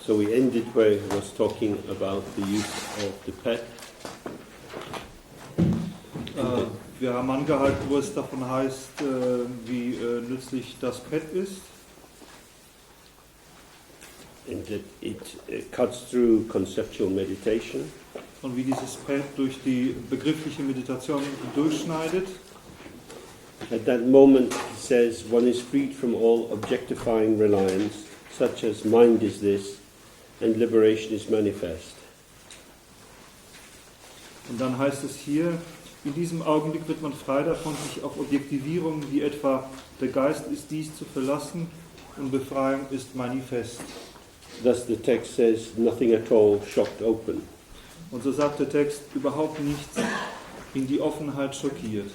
So we ended where he was talking about the use of the pet. Wir haben angehalten, wo es davon heißt, wie nützlich das Pet ist. And that it cuts through conceptual meditation. Und wie dieses Pet durch die begriffliche Meditation durchschneidet. At that moment, he says, one is freed from all objectifying reliance, such as mind is this, and liberation is manifest. Und dann heißt es hier, in diesem Augenblick wird man frei davon, sich auf Objektivierungen wie etwa der Geist ist dies zu verlassen und Befreiung ist manifest. Thus the text says, nothing at all, shocked open. Und so sagt der Text, überhaupt nichts in die Offenheit schockiert.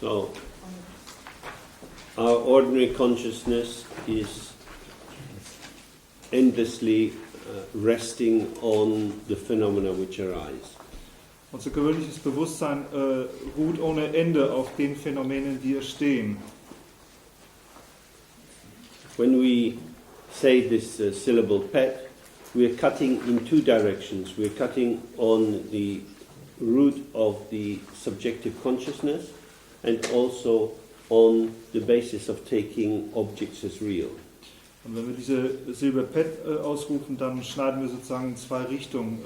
So, our ordinary consciousness is endlessly resting on the phenomena which arise. Unser gewöhnliches Bewusstsein ruht ohne Ende auf den Phänomenen, die hier stehen. When we say this syllable pet, we are cutting in two directions. We are cutting on the root of the subjective consciousness and also on the basis of taking objects as real. Und wenn wir diese Silbe Pet ausrufen, dann schneiden wir sozusagen in zwei Richtungen.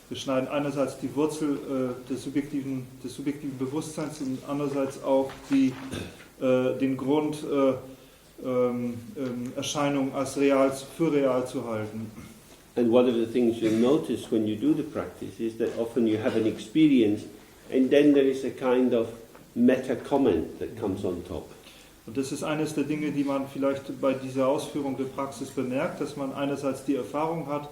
Wir schneiden einerseits die Wurzel des subjektiven Bewusstseins und andererseits auch den Grund, Erscheinungen als für real zu halten. And one of the things you'll notice when you do the practice is that often you have an experience and then there is a kind of meta-comment that comes on top. Und das ist eines der Dinge, die man vielleicht bei dieser Ausführung der Praxis bemerkt, dass man einerseits die Erfahrung hat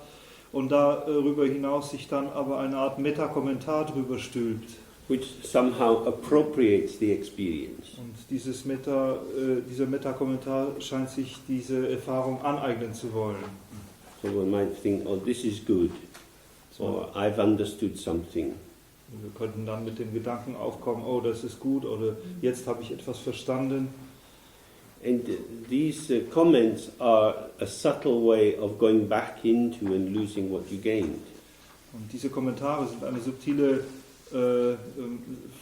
und darüber hinaus sich dann aber eine Art Meta-Kommentar drüber stülpt. Which somehow appropriates the experience. Und dieser Meta-Kommentar scheint sich diese Erfahrung aneignen zu wollen. So one might think, oh, this is good, or I've understood something. Wir könnten dann mit dem Gedanken aufkommen, oh, das ist gut, oder jetzt habe ich etwas verstanden. And these comments are a subtle way of going back into and losing what you gained. Und diese Kommentare sind eine subtile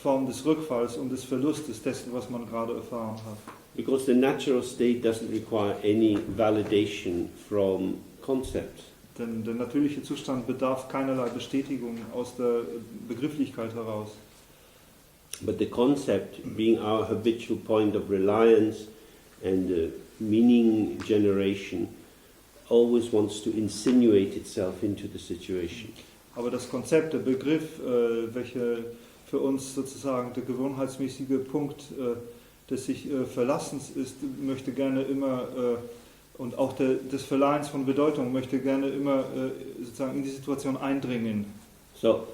Form des Rückfalls und des Verlustes dessen, was man gerade erfahren hat. Because the natural state doesn't require any validation from concepts. Denn der natürliche Zustand bedarf keinerlei Bestätigung aus der Begrifflichkeit heraus. But the concept, being our habitual point of reliance and meaning generation, always wants to insinuate itself into the situation. Aber das Konzept, der Begriff, welcher für uns sozusagen der gewohnheitsmäßige Punkt des sich Verlassens ist, möchte gerne immer, und auch des Verleihens von Bedeutung, möchte gerne immer sozusagen in die Situation eindringen. So,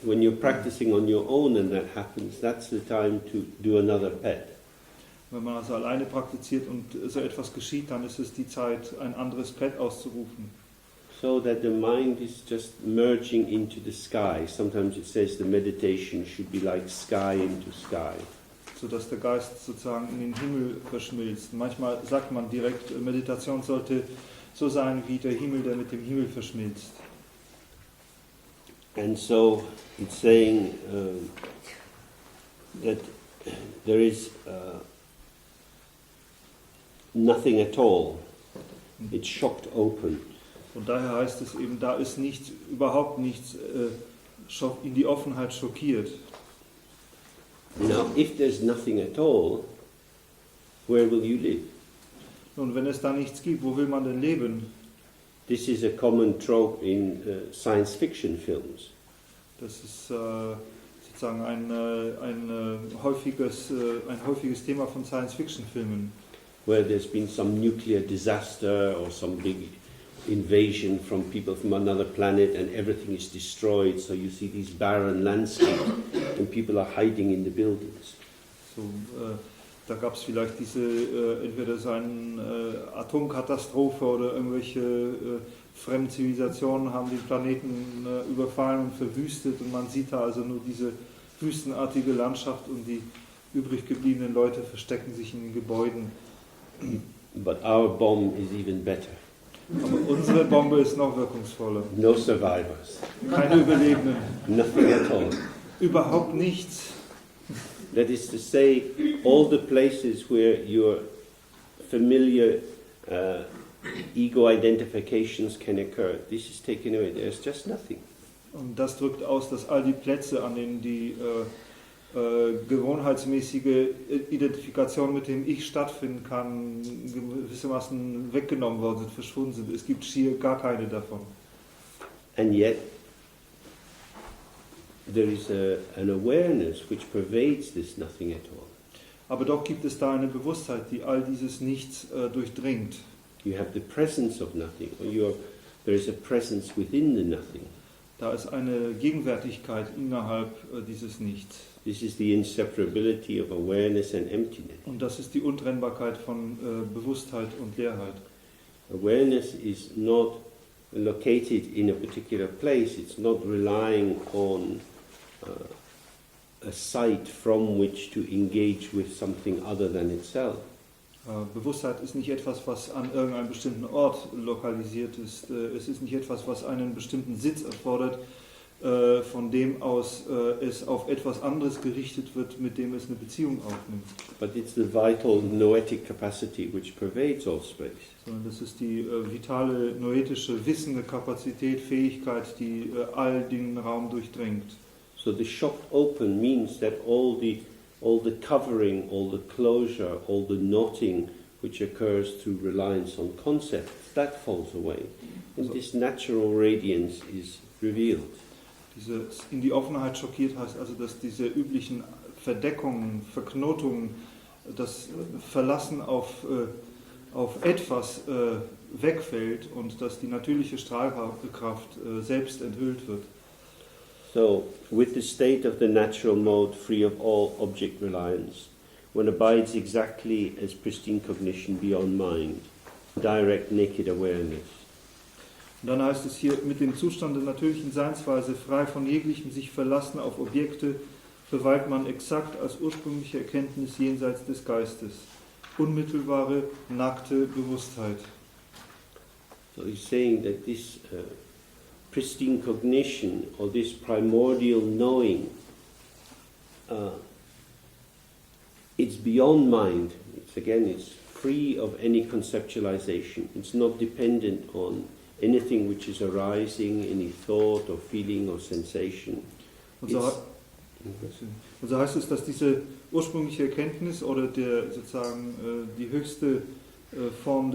when you're practicing on your own and that happens, that's the time to do another pet. Wenn man also alleine praktiziert und so etwas geschieht, dann ist es die Zeit, ein anderes Pet auszurufen. So that the mind is just merging into the sky. Sometimes it says the meditation should be like sky into sky. Sodass der Geist sozusagen in den Himmel verschmilzt. Manchmal sagt man direkt, Meditation sollte so sein wie der Himmel, der mit dem Himmel verschmilzt. And so it's saying that there is nothing at all. It's shocked open. Und daher heißt es eben, da ist nichts, überhaupt nichts in die Offenheit schockiert. Now, if there's nothing at all, where will you live? Und wenn es da nichts gibt, wo will man denn leben? This is a common trope in science fiction films. Das ist sozusagen ein häufiges Thema von Science-Fiction-Filmen. Where there's been some nuclear disaster or some big invasion from people from another planet and everything is destroyed, so you see these barren landscapes and people are hiding in the buildings. So, da gab es vielleicht entweder so eine Atomkatastrophe oder irgendwelche fremden Zivilisationen haben den Planeten überfallen und verwüstet und man sieht da also nur diese wüstenartige Landschaft und die übrig gebliebenen Leute verstecken sich in den Gebäuden. But our bomb is even better. Aber unsere Bombe ist noch wirkungsvoller. No survivors. Keine Überlebenden. Nothing at all. Überhaupt nichts. That is to say, all the places where your familiar ego identifications can occur, this is taken away. There's just nothing. Und das drückt aus, dass all die Plätze, an denen die gewohnheitsmäßige Identifikation mit dem Ich stattfinden kann, gewissermaßen weggenommen worden sind, verschwunden sind. Es gibt schier gar keine davon. And yet, there is an awareness which pervades this nothing at all. Aber doch gibt es da eine Bewusstheit, die all dieses Nichts durchdringt. You have the presence of nothing, or there is a presence within the nothing. Da ist eine Gegenwärtigkeit innerhalb dieses Nichts. This is the inseparability of awareness and emptiness. Und das ist die Untrennbarkeit von Bewusstheit und Leerheit. Awareness is not located in a particular place. It's not relying on a site from which to engage with something other than itself. Bewusstheit ist nicht etwas, was an irgendeinem bestimmten Ort lokalisiert ist. Es ist nicht etwas, was einen bestimmten Sitz erfordert, von dem aus es auf etwas anderes gerichtet wird, mit dem es eine Beziehung aufnimmt. But it's the vital noetic capacity which pervades all space. Sondern das ist die vitale, noetische, wissende Kapazität, Fähigkeit, die all den Raum durchdringt. So the shop open means that all the covering, all the closure, all the knotting which occurs through reliance on concepts, that falls away. And this natural radiance is revealed. Dieses in die Offenheit schockiert heißt also, dass diese üblichen Verdeckungen, Verknotungen, das Verlassen auf etwas wegfällt und dass die natürliche Strahlkraft selbst enthüllt wird. So, with the state of the natural mode free of all object reliance, one abides exactly as pristine cognition beyond mind, direct naked awareness. Und dann heißt es hier, mit dem Zustand der natürlichen Seinsweise, frei von jeglichem sich verlassen auf Objekte, verweilt man exakt als ursprüngliche Erkenntnis jenseits des Geistes. Unmittelbare, nackte Bewusstheit. So he's saying that this pristine cognition, or this primordial knowing, it's beyond mind. It's free of any conceptualization. It's not dependent on anything which is arising, any thought or feeling or sensation. Und so heißt es, dass diese ursprüngliche Erkenntnis oder die höchste Form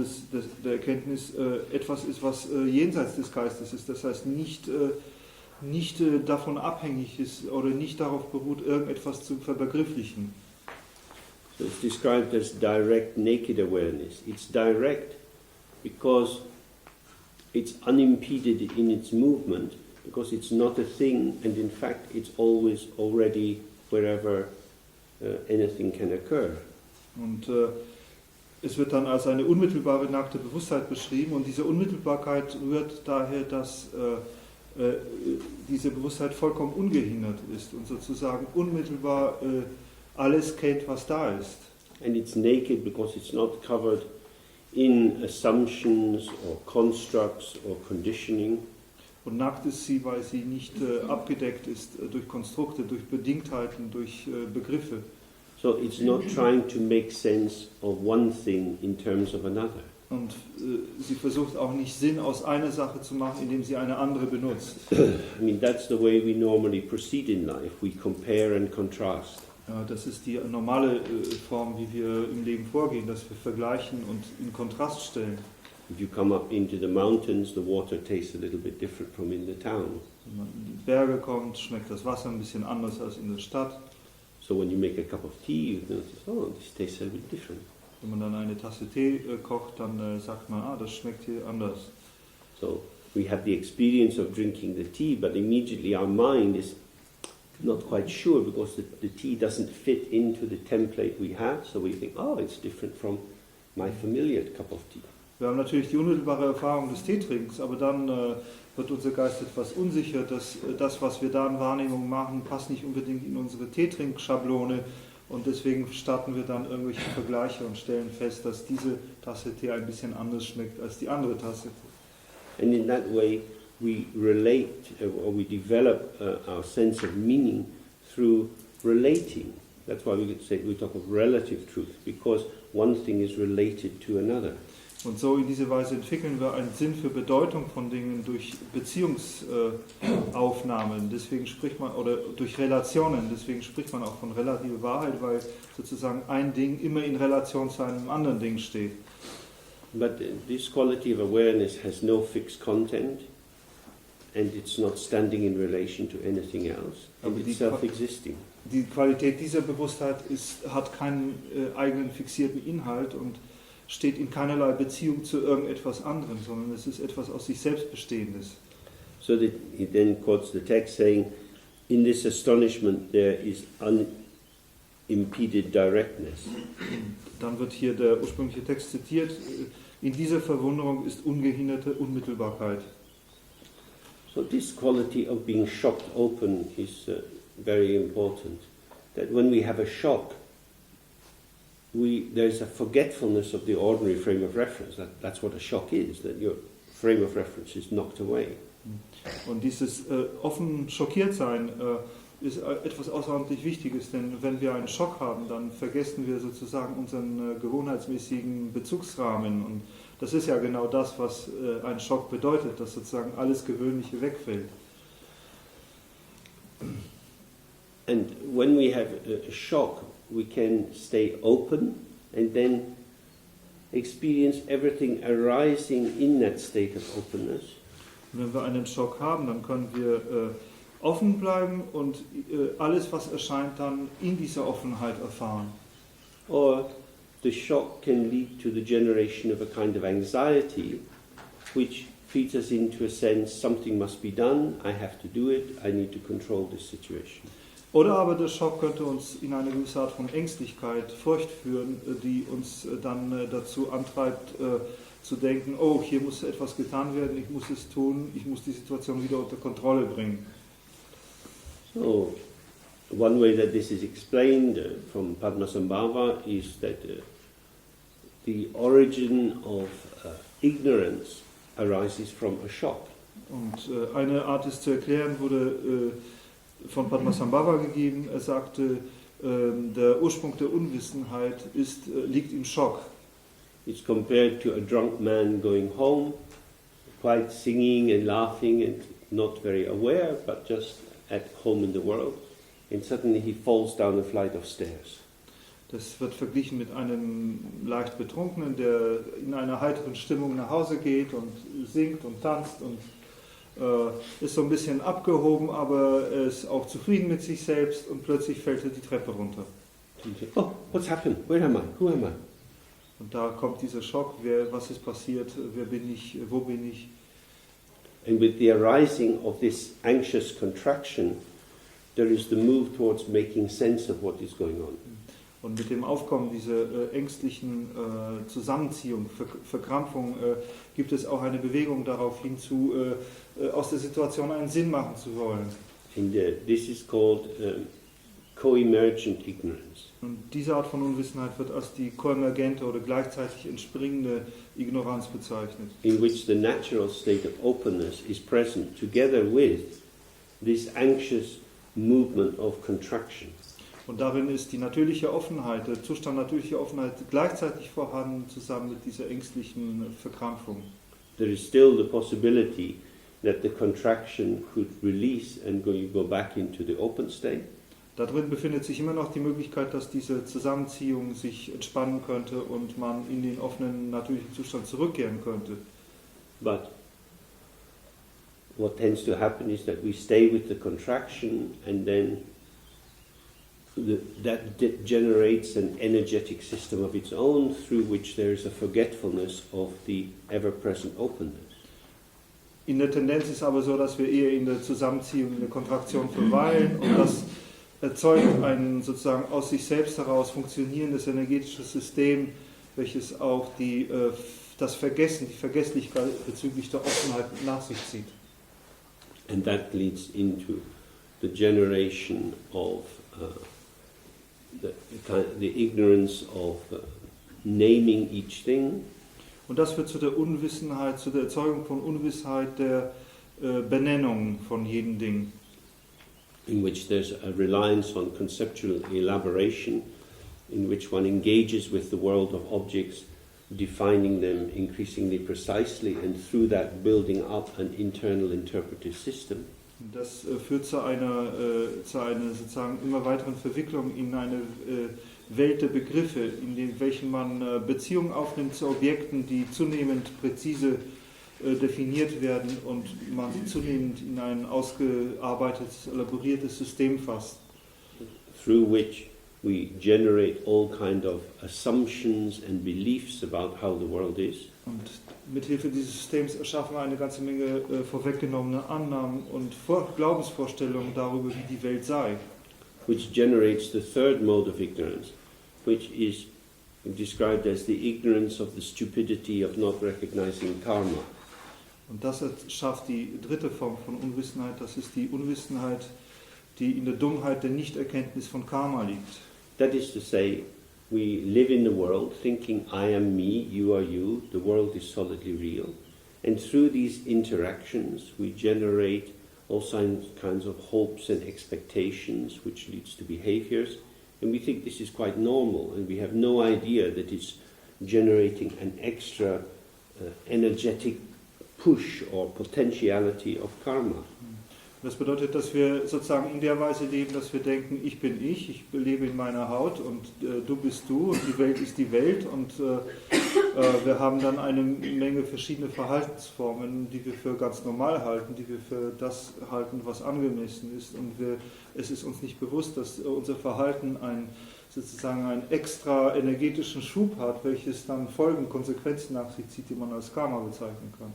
der Erkenntnis etwas ist, was jenseits des Geistes ist. Das heißt, nicht davon abhängig ist oder nicht darauf beruht, irgendetwas zu verbegrifflichen. So it's described as direct naked awareness. It's direct because it's unimpeded in its movement, because it's not a thing, and in fact it's always already wherever anything can occur. Und es wird dann als eine unmittelbare nackte Bewusstheit beschrieben, und diese Unmittelbarkeit rührt daher, dass diese Bewusstheit vollkommen ungehindert ist und sozusagen unmittelbar alles kennt, was da ist. And it's naked because it's not covered in assumptions or constructs or conditioning. Und nackt ist sie, weil sie nicht abgedeckt ist durch Konstrukte, durch Bedingtheiten, durch Begriffe. So it's not trying to make sense of one thing in terms of another. Und sie versucht auch nicht Sinn aus einer Sache zu machen, indem sie eine andere benutzt. I mean, that's the way we normally proceed in life. We compare and contrast. Ja, das ist die normale Form, wie wir im Leben vorgehen, dass wir vergleichen und in Kontrast stellen. If you come up into the mountains, the water tastes a little bit different from in the town. Wenn man in die Berge kommt, schmeckt das Wasser ein bisschen anders als in der Stadt. So when you make a cup of tea, you notice, oh, this tastes a little bit different. Wenn man dann eine Tasse Tee kocht, dann sagt man, das schmeckt hier anders. So we have the experience of drinking the tea, but immediately our mind is not quite sure because the tea doesn't fit into the template we have. So we think, oh, it's different from my familiar cup of tea. Wir haben natürlich die unmittelbare Erfahrung des Teetrinkens, aber dann wird unser Geist etwas unsicher, dass das, was wir da in Wahrnehmung machen, passt nicht unbedingt in unsere Teetrinkschablone, Und deswegen starten wir dann irgendwelche Vergleiche und stellen fest, dass diese Tasse Tee ein bisschen anders schmeckt als die andere Tasse Tee. And in that way we relate or we develop our sense of meaning through relating. That's why we talk of relative truth, because one thing is related to another. Und so in dieser Weise entwickeln wir einen Sinn für Bedeutung von Dingen durch Beziehungsaufnahmen. Deswegen spricht man, oder durch Relationen, deswegen spricht man auch von relativer Wahrheit, weil sozusagen ein Ding immer in Relation zu einem anderen Ding steht. But this quality of awareness has no fixed content, and it's not standing in relation to anything else, and it's self-existing. Die Qualität dieser Bewusstheit hat keinen eigenen fixierten Inhalt und steht in keinerlei Beziehung zu irgendetwas anderem, sondern es ist etwas aus sich selbst Bestehendes. So that he then quotes the text saying, in this astonishment there is unimpeded directness. Dann wird hier der ursprüngliche Text zitiert, in dieser Verwunderung ist ungehinderte Unmittelbarkeit. So this quality of being shocked open is very important. That when we have a shock, there's a forgetfulness of the ordinary frame of reference. That's what a shock is, that your frame of reference is knocked away. Und dieses offen schockiert sein ist etwas außerordentlich Wichtiges, denn wenn wir einen Schock haben, dann vergessen wir sozusagen unseren gewohnheitsmäßigen Bezugsrahmen. Und das ist ja genau das, was ein Schock bedeutet, dass sozusagen alles Gewöhnliche wegfällt. And when we have a shock, we can stay open and then experience everything arising in that state of openness. Und wenn wir einen Schock haben, dann können wir offen bleiben und alles, was erscheint, dann in dieser Offenheit erfahren. Or the shock can lead to the generation of a kind of anxiety, which feeds us into a sense something must be done, I have to do it, I need to control this situation. Oder aber der Schock könnte uns in eine gewisse Art von Ängstlichkeit, Furcht führen, die uns dann dazu antreibt, zu denken, oh, hier muss etwas getan werden, ich muss es tun, ich muss die Situation wieder unter Kontrolle bringen. So, one way that this is explained from Padmasambhava is that the origin of ignorance arises from a shock. Und eine Art, es zu erklären, wurde von Padmasambhava gegeben. Er sagte, der Ursprung der Unwissenheit liegt im Schock. It's compared to a drunk man going home, quite singing and laughing and not very aware, but just at home in the world, and suddenly he falls down a flight of stairs. Das wird verglichen mit einem leicht Betrunkenen, der in einer heiteren Stimmung nach Hause geht und singt und tanzt und ist so ein bisschen abgehoben, aber er ist auch zufrieden mit sich selbst und plötzlich fällt er die Treppe runter. Oh, what's happened? Where am I? Who am I? Und da kommt dieser Schock, was ist passiert, wer bin ich, wo bin ich? And with the arising of this anxious contraction, there is the move towards making sense of what is going on. Und mit dem Aufkommen dieser ängstlichen Zusammenziehung, Verkrampfung, gibt es auch eine Bewegung darauf hinzu, aus der Situation einen Sinn machen zu wollen. And this is called co-emergent ignorance. Und diese Art von Unwissenheit wird als die koemergente oder gleichzeitig entspringende Ignoranz bezeichnet. In which the natural state of openness is present together with this anxious movement of contraction. Und darin ist die natürliche Offenheit, der Zustand natürlicher Offenheit gleichzeitig vorhanden, zusammen mit dieser ängstlichen Verkrampfung. There is still the possibility that the contraction could release and go back into the open state. Darin befindet sich immer noch die Möglichkeit, dass diese Zusammenziehung sich entspannen könnte und man in den offenen natürlichen Zustand zurückkehren könnte. But what tends to happen is that we stay with the contraction and then that generates an energetic system of its own through which there is a forgetfulness of the ever-present openness. In der Tendenz ist aber so, dass wir eher in der Zusammenziehung, in der Kontraktion verweilen und das erzeugt ein sozusagen aus sich selbst heraus funktionierendes energetisches System, welches auch das Vergessen, die Vergesslichkeit bezüglich der Offenheit nach sich zieht. And that leads into the generation of the ignorance of naming each thing. Und das führt zu der Unwissenheit, zu der Erzeugung von Unwissheit der Benennung von jedem Ding. In which there's a reliance on conceptual elaboration, in which one engages with the world of objects, defining them increasingly precisely, and through that building up an internal interpretive system. Das führt zu einer sozusagen immer weiteren Verwicklung in eine Welt der Begriffe, in welchen man Beziehungen aufnimmt zu Objekten, die zunehmend präzise definiert werden und man sie zunehmend in ein ausgearbeitetes, elaboriertes System fasst. Through which we generate all kind of assumptions and beliefs about how the world is. Und mithilfe dieses Systems erschaffen wir eine ganze Menge vorweggenommene Annahmen und Glaubensvorstellungen darüber, wie die Welt sei. Which generates the third mode of ignorance, which is described as the ignorance of the stupidity of not recognizing karma. Und das schafft die dritte Form von Unwissenheit, das ist die Unwissenheit, die in der Dummheit der Nichterkenntnis von Karma liegt. That is to say, we live in the world thinking I am me, you are you, the world is solidly real. And through these interactions we generate all kinds of hopes and expectations which leads to behaviors. And we think this is quite normal and we have no idea that it's generating an extra energetic push or potentiality of karma. Das bedeutet, dass wir sozusagen in der Weise leben, dass wir denken, ich bin ich lebe in meiner Haut und du bist du und die Welt ist die Welt und wir haben dann eine Menge verschiedene Verhaltensformen, die wir für ganz normal halten, die wir für das halten, was angemessen ist und es ist uns nicht bewusst, dass unser Verhalten sozusagen einen extra energetischen Schub hat, welches dann Folgen, Konsequenzen nach sich zieht, die man als Karma bezeichnen kann.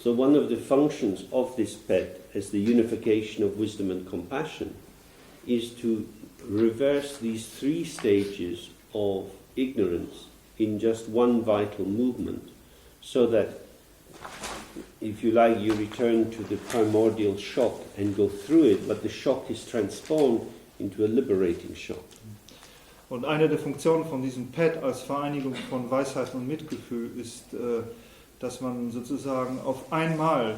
So one of the functions of this pet as the unification of wisdom and compassion is to reverse these three stages of ignorance in just one vital movement, so that, if you like, you return to the primordial shock and go through it, but the shock is transformed into a liberating shock. Und eine der Funktionen von diesem Pet als Vereinigung von Weisheit und Mitgefühl ist, dass man sozusagen auf einmal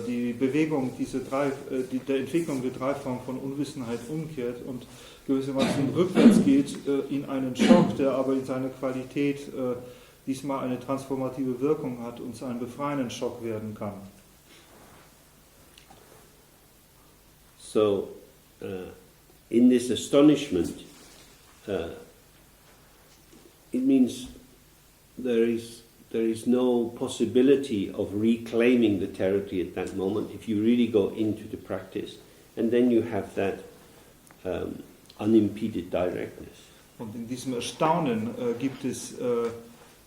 die Bewegung der Entwicklung der drei Formen von Unwissenheit umkehrt und gewissermaßen rückwärts geht in einen Schock, der aber in seiner Qualität diesmal eine transformative Wirkung hat und zu einem befreienden Schock werden kann. So, in this astonishment, it means there is no possibility of reclaiming the territory at that moment if you really go into the practice, and then you have that unimpeded directness. Und in diesem Erstaunen gibt es,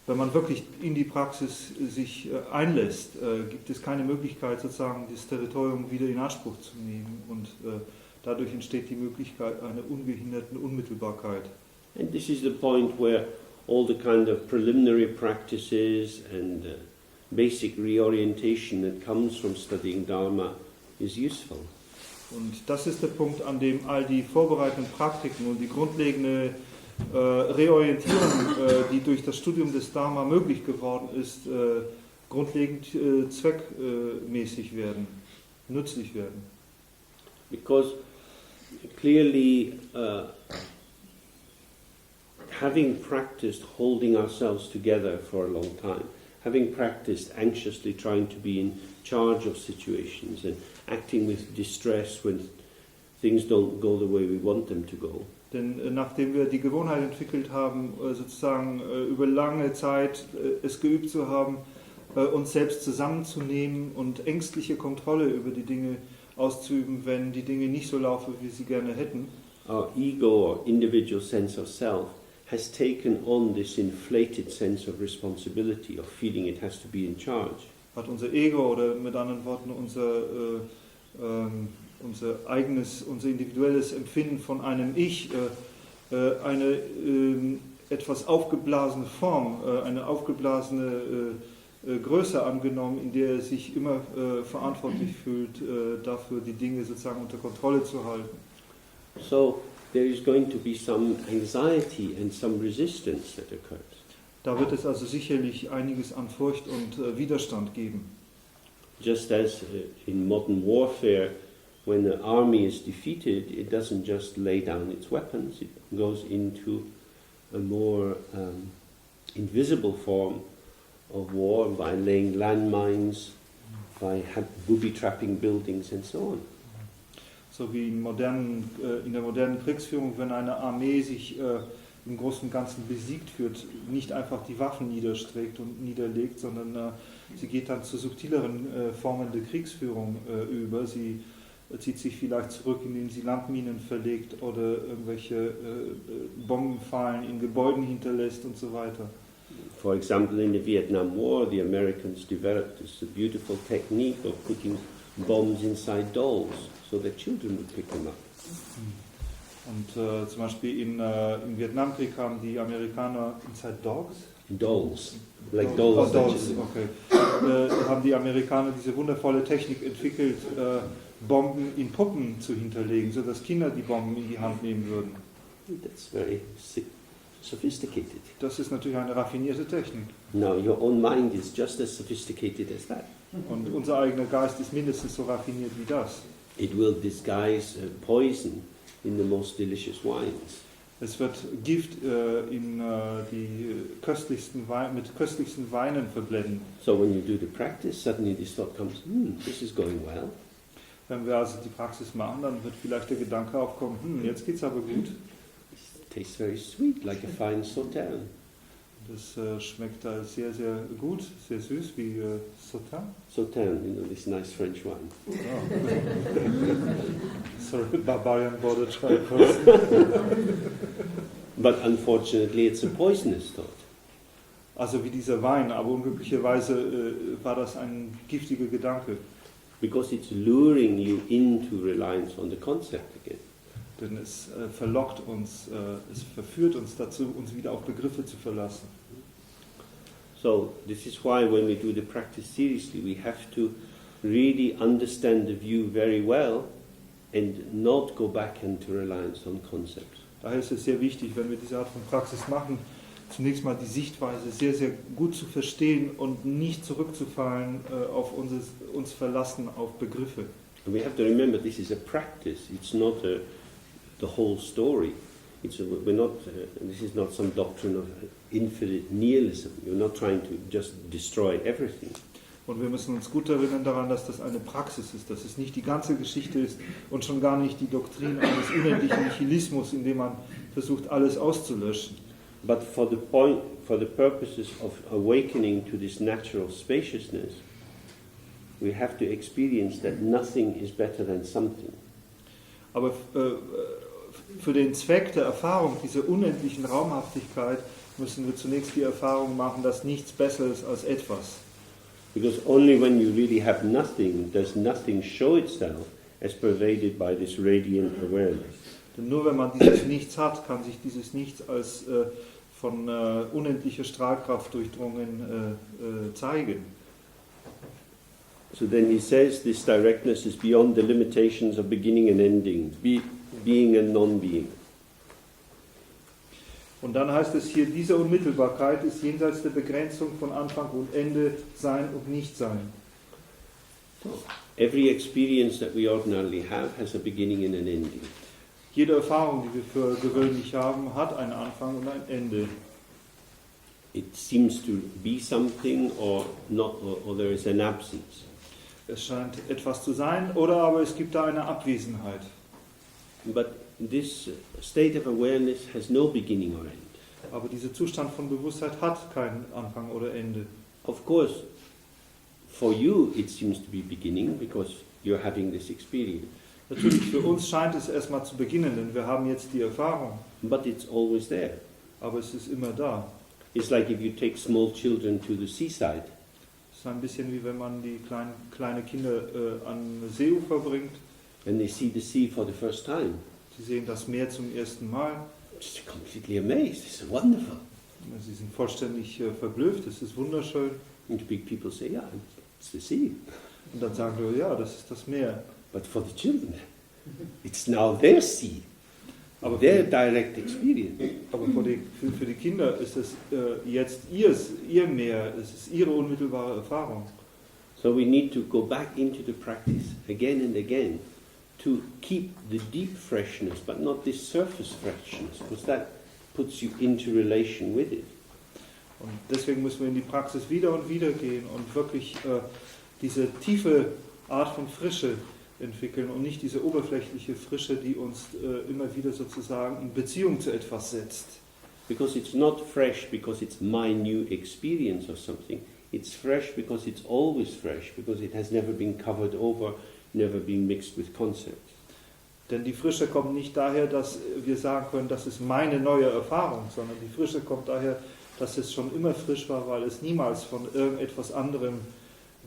wenn man wirklich in die Praxis sich einlässt, gibt es keine Möglichkeit, sozusagen das Territorium wieder in Anspruch zu nehmen, und dadurch entsteht die Möglichkeit einer ungehinderten Unmittelbarkeit. And this is the point where all the kind of preliminary practices and basic reorientation that comes from studying Dharma is useful. Und das ist der Punkt, an dem all die vorbereitenden Praktiken und die grundlegende Reorientierung, die durch das Studium des Dharma möglich geworden ist, grundlegend zweckmäßig werden, nützlich werden. Because clearly having practiced holding ourselves together for a long time, having practiced anxiously trying to be in charge of situations and acting with distress when things don't go the way we want them to go. Denn nachdem wir die Gewohnheit entwickelt haben, sozusagen über lange Zeit es geübt zu haben, uns selbst zusammenzunehmen und ängstliche Kontrolle über die Dinge auszuüben, wenn die Dinge nicht so laufen, wie sie gerne hätten. Our ego or individual sense of self has taken on this inflated sense of responsibility, of feeling it has to be in charge. Hat unser Ego, oder mit anderen Worten unser individuelles Empfinden von einem Ich, eine etwas aufgeblasene Form, eine aufgeblasene Größe angenommen, in der er sich immer verantwortlich fühlt, dafür die Dinge sozusagen unter Kontrolle zu halten. So there is going to be some anxiety and some resistance that occurs. Da wird es also sicherlich einiges an Furcht und Widerstand geben. Just as in modern warfare, when an army is defeated, it doesn't just lay down its weapons, it goes into a more invisible form of war by laying landmines, by booby-trapping buildings and so on. So wie in der modernen Kriegsführung, wenn eine Armee sich im Großen und Ganzen besiegt wird, nicht einfach die Waffen niederstreckt und niederlegt, sondern sie geht dann zu subtileren Formen der Kriegsführung über. Sie zieht sich vielleicht zurück, indem sie Landminen verlegt oder irgendwelche Bombenfallen in Gebäuden hinterlässt und so weiter. For example, in the Vietnam War, the Americans developed this beautiful technique of putting bombs inside dolls so that children would pick them up. Und zum Beispiel im Vietnamkrieg haben die Amerikaner inside dogs? Dolls, like dolls. Oh, dolls, okay. Haben die Amerikaner diese wundervolle Technik entwickelt, Bomben in Puppen zu hinterlegen, sodass Kinder die Bomben in die Hand nehmen würden. That's very sophisticated. Das ist natürlich eine raffinierte Technik. Now, your own mind is just as sophisticated as that. Und unser eigener Geist ist mindestens so raffiniert wie das. It will disguise poison in the most delicious wines. Es wird Gift in die mit köstlichsten Weinen verblenden. So when you do the practice, suddenly this thought comes, this is going well. Wenn wir also die Praxis machen, dann wird vielleicht der Gedanke aufkommen, jetzt geht's aber gut. It tastes very sweet, like a fine sauterne. Das schmeckt da sehr, sehr gut, sehr süß, wie Sauternes. Sauterne, this nice French wine. Oh. Sorry, Barbarian border try first. But unfortunately it's a poisonous thought. Also wie dieser Wein, aber unglücklicherweise war das ein giftiger Gedanke. Because it's luring you into reliance on the concept again. Denn es verlockt uns, es verführt uns dazu, uns wieder auf Begriffe zu verlassen. So this is why when we do the practice seriously, we have to really understand the view very well and not go back into reliance on concepts. Daher ist es sehr wichtig, wenn wir diese Art von Praxis machen, zunächst mal die Sichtweise sehr, sehr gut zu verstehen und nicht zurückzufallen auf uns verlassen auf Begriffe. And we have to remember this is a practice, it's not the whole story. This is not some doctrine of infinite nihilism. You're not trying to just destroy everything. Und wir müssen uns gut erinnern daran, dass das eine Praxis ist, dass es nicht die ganze Geschichte ist und schon gar nicht die Doktrin eines unendlichen Nihilismus, in dem man versucht, alles auszulöschen. But for the purposes of awakening to this natural spaciousness, we have to experience that nothing is better than something. Aber für den Zweck der Erfahrung dieser unendlichen Raumhaftigkeit müssen wir zunächst die Erfahrung machen, dass nichts besser ist als etwas. Because only when you really have nothing does nothing show itself as pervaded by this radiant awareness. Denn nur wenn man dieses Nichts hat, kann sich dieses Nichts als von unendlicher Strahlkraft durchdrungen zeigen. So then he says this directness is beyond the limitations of beginning and ending, being and non-being. Und dann heißt es hier, diese Unmittelbarkeit ist jenseits der Begrenzung von Anfang und Ende, Sein und Nichtsein. So, every experience that we ordinarily have has a beginning and an ending. Jede Erfahrung, die wir für gewöhnlich haben, hat einen Anfang und ein Ende. It seems to be something or not, or there is an absence. Es scheint etwas zu sein, oder aber es gibt da eine Abwesenheit. But this state of awareness has no beginning or end. Aber dieser Zustand von Bewusstheit hat keinen Anfang oder Ende. Of course, for you it seems to be beginning because you're having this experience. Natürlich, für uns scheint es erstmal zu beginnen, denn wir haben jetzt die Erfahrung. But it's always there. Aber es ist immer da. It's like if you take small children to the seaside. Es ist ein bisschen wie wenn man die kleine Kinder an Seeufer bringt. And they see the sea for the first time. Sie sehen das Meer zum ersten Mal. Just completely amazed. It's wonderful. Sie sind vollständig verblüfft. Es ist wunderschön. And big people say, yeah, it's the sea. Und dann sagen wir, ja, das ist das Meer. But for the children, it's now their sea. Aber their direct experience. Aber für die Kinder ist es jetzt ihr Meer, es ist ihre unmittelbare Erfahrung. So we need to go back into the practice again and again to keep the deep freshness, but not this surface freshness, because that puts you into relation with it. Und deswegen müssen wir in die Praxis wieder und wieder gehen und wirklich diese tiefe Art von Frische entwickeln und nicht diese oberflächliche Frische, die uns immer wieder sozusagen in Beziehung zu etwas setzt. Because it's not fresh because it's my new experience or something. It's fresh because it's always fresh, because it has never been covered over, never been mixed with concepts. Denn die Frische kommt nicht daher, dass wir sagen können, das ist meine neue Erfahrung, sondern die Frische kommt daher, dass es schon immer frisch war, weil es niemals von irgendetwas anderem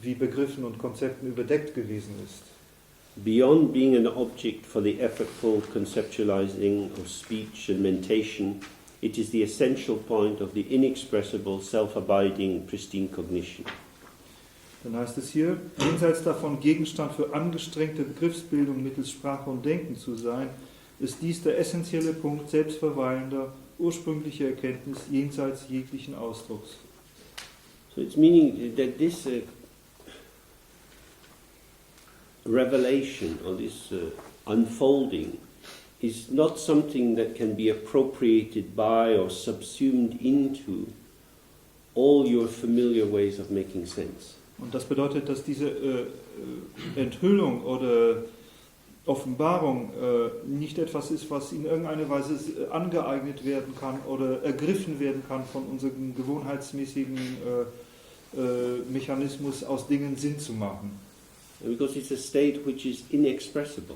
wie Begriffen und Konzepten überdeckt gewesen ist. Beyond being an object for the effortful conceptualizing of speech and mentation, it is the essential point of the inexpressible, self-abiding, pristine cognition. Dann heißt es hier, jenseits davon Gegenstand für angestrengte Begriffsbildung mittels Sprache und Denken zu sein, ist dies der essentielle Punkt selbstverweilender, ursprünglicher Erkenntnis jenseits jeglichen Ausdrucks. So it's meaning that this revelation or this unfolding is not something that can be appropriated by or subsumed into all your familiar ways of making sense. Und das bedeutet, dass diese Enthüllung oder Offenbarung nicht etwas ist, was in irgendeiner Weise angeeignet werden kann oder ergriffen werden kann von unserem gewohnheitsmäßigen Mechanismus, aus Dingen Sinn zu machen. Because it's a state which is inexpressible.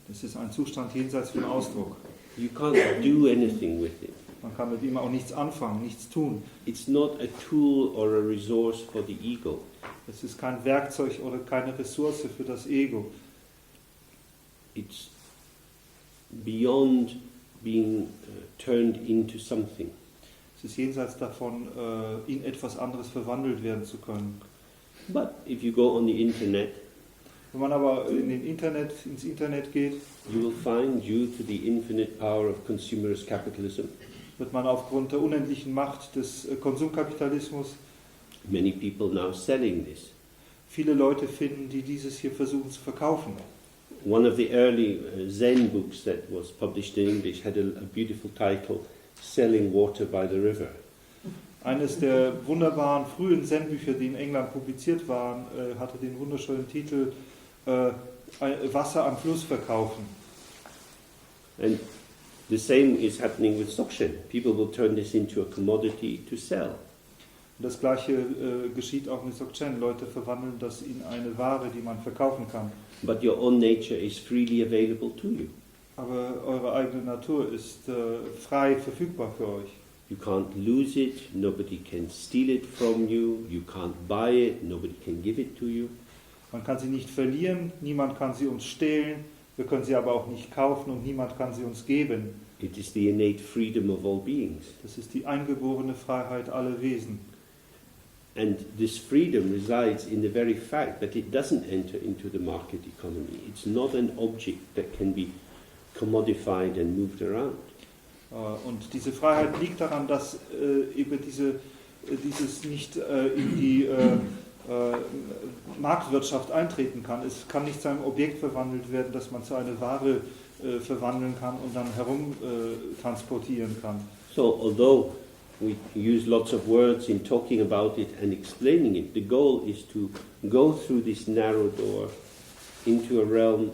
Das ist ein Zustand jenseits von Ausdruck. You can't do anything with it. Man kann mit ihm auch nichts anfangen, nichts tun. It's not a tool or a resource for the ego. Es ist kein Werkzeug oder keine Ressource für das Ego. It's beyond being turned into something. Es ist jenseits davon, in etwas anderes verwandelt werden zu können. But if you go on the internet, wenn man aber ins Internet geht, you will find, due to the infinite power of consumerist capitalism, wird man aufgrund der unendlichen Macht des Konsumkapitalismus many people now selling this. Viele Leute finden, die dieses hier versuchen zu verkaufen. One of the early Zen books that was published in English had a beautiful title, Selling Water by the River. Eines der wunderbaren frühen Zen-Bücher, die in England publiziert waren, hatte den wunderschönen Titel Wasser am Fluss verkaufen. And the same is happening with Dzogchen. People will turn this into a commodity to sell. Und das Gleiche geschieht auch mit Dzogchen. Leute verwandeln das in eine Ware, die man verkaufen kann. But your own nature is freely available to you. Aber eure eigene Natur ist frei verfügbar für euch. You can't lose it, nobody can steal it from you, you can't buy it, nobody can give it to you. Man kann sie nicht verlieren, niemand kann sie uns stehlen, wir können sie aber auch nicht kaufen und niemand kann sie uns geben. It is the innate freedom of all beings. Das ist die eingeborene Freiheit aller Wesen. And this freedom resides in the very fact that it doesn't enter into the market economy. It's not an object that can be commodified and moved around. Und diese Freiheit liegt daran, dass eben dieses nicht in die Marktwirtschaft eintreten kann. Es kann nicht zu einem Objekt verwandelt werden, das man zu einer Ware verwandeln kann und dann herum transportieren kann. So, although we use lots of words in talking about it and explaining it, the goal is to go through this narrow door into a realm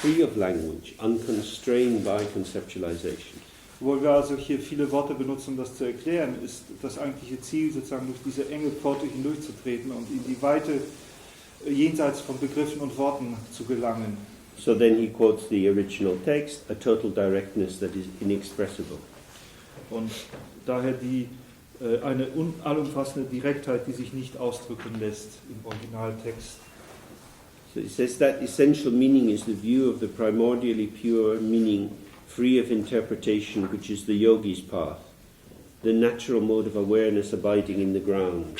free of language, unconstrained by conceptualization. Obwohl wir also hier viele Worte benutzen, um das zu erklären, ist das eigentliche Ziel, sozusagen durch diese enge Pforte hindurchzutreten und in die Weite jenseits von Begriffen und Worten zu gelangen. So then he quotes the original text, a total directness that is inexpressible. Und daher eine allumfassende Direktheit, die sich nicht ausdrücken lässt im Originaltext. So it says that essential meaning is the view of the primordially pure meaning, free of interpretation, which is the yogi's path, the natural mode of awareness abiding in the ground.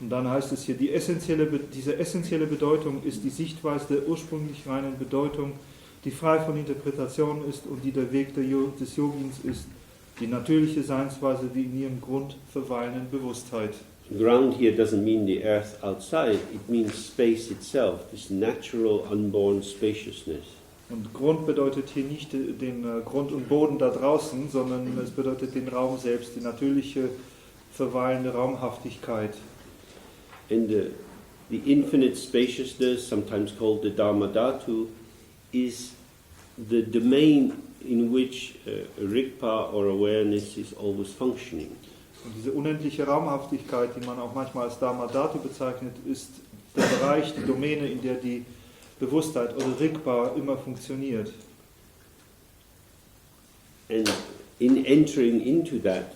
Und dann heißt es hier, diese essentielle Bedeutung ist die Sichtweise der ursprünglich reinen Bedeutung, die frei von Interpretation ist und die der Weg des Yogins ist, die natürliche Seinsweise, die in ihrem Grund verweilenden Bewusstheit. Ground here doesn't mean the earth outside, it means space itself, this natural unborn spaciousness. Und Grund bedeutet hier nicht den Grund und Boden da draußen, sondern es bedeutet den Raum selbst, die natürliche, verweilende Raumhaftigkeit. And the infinite spaciousness, sometimes called the Dharma Dhatu, is the domain in which Rigpa or awareness is always functioning. Und diese unendliche Raumhaftigkeit, die man auch manchmal als Dharma Dhatu bezeichnet, ist der Bereich, die Domäne, in der die Bewusstheit oder Rigpa immer funktioniert. And in entering into that,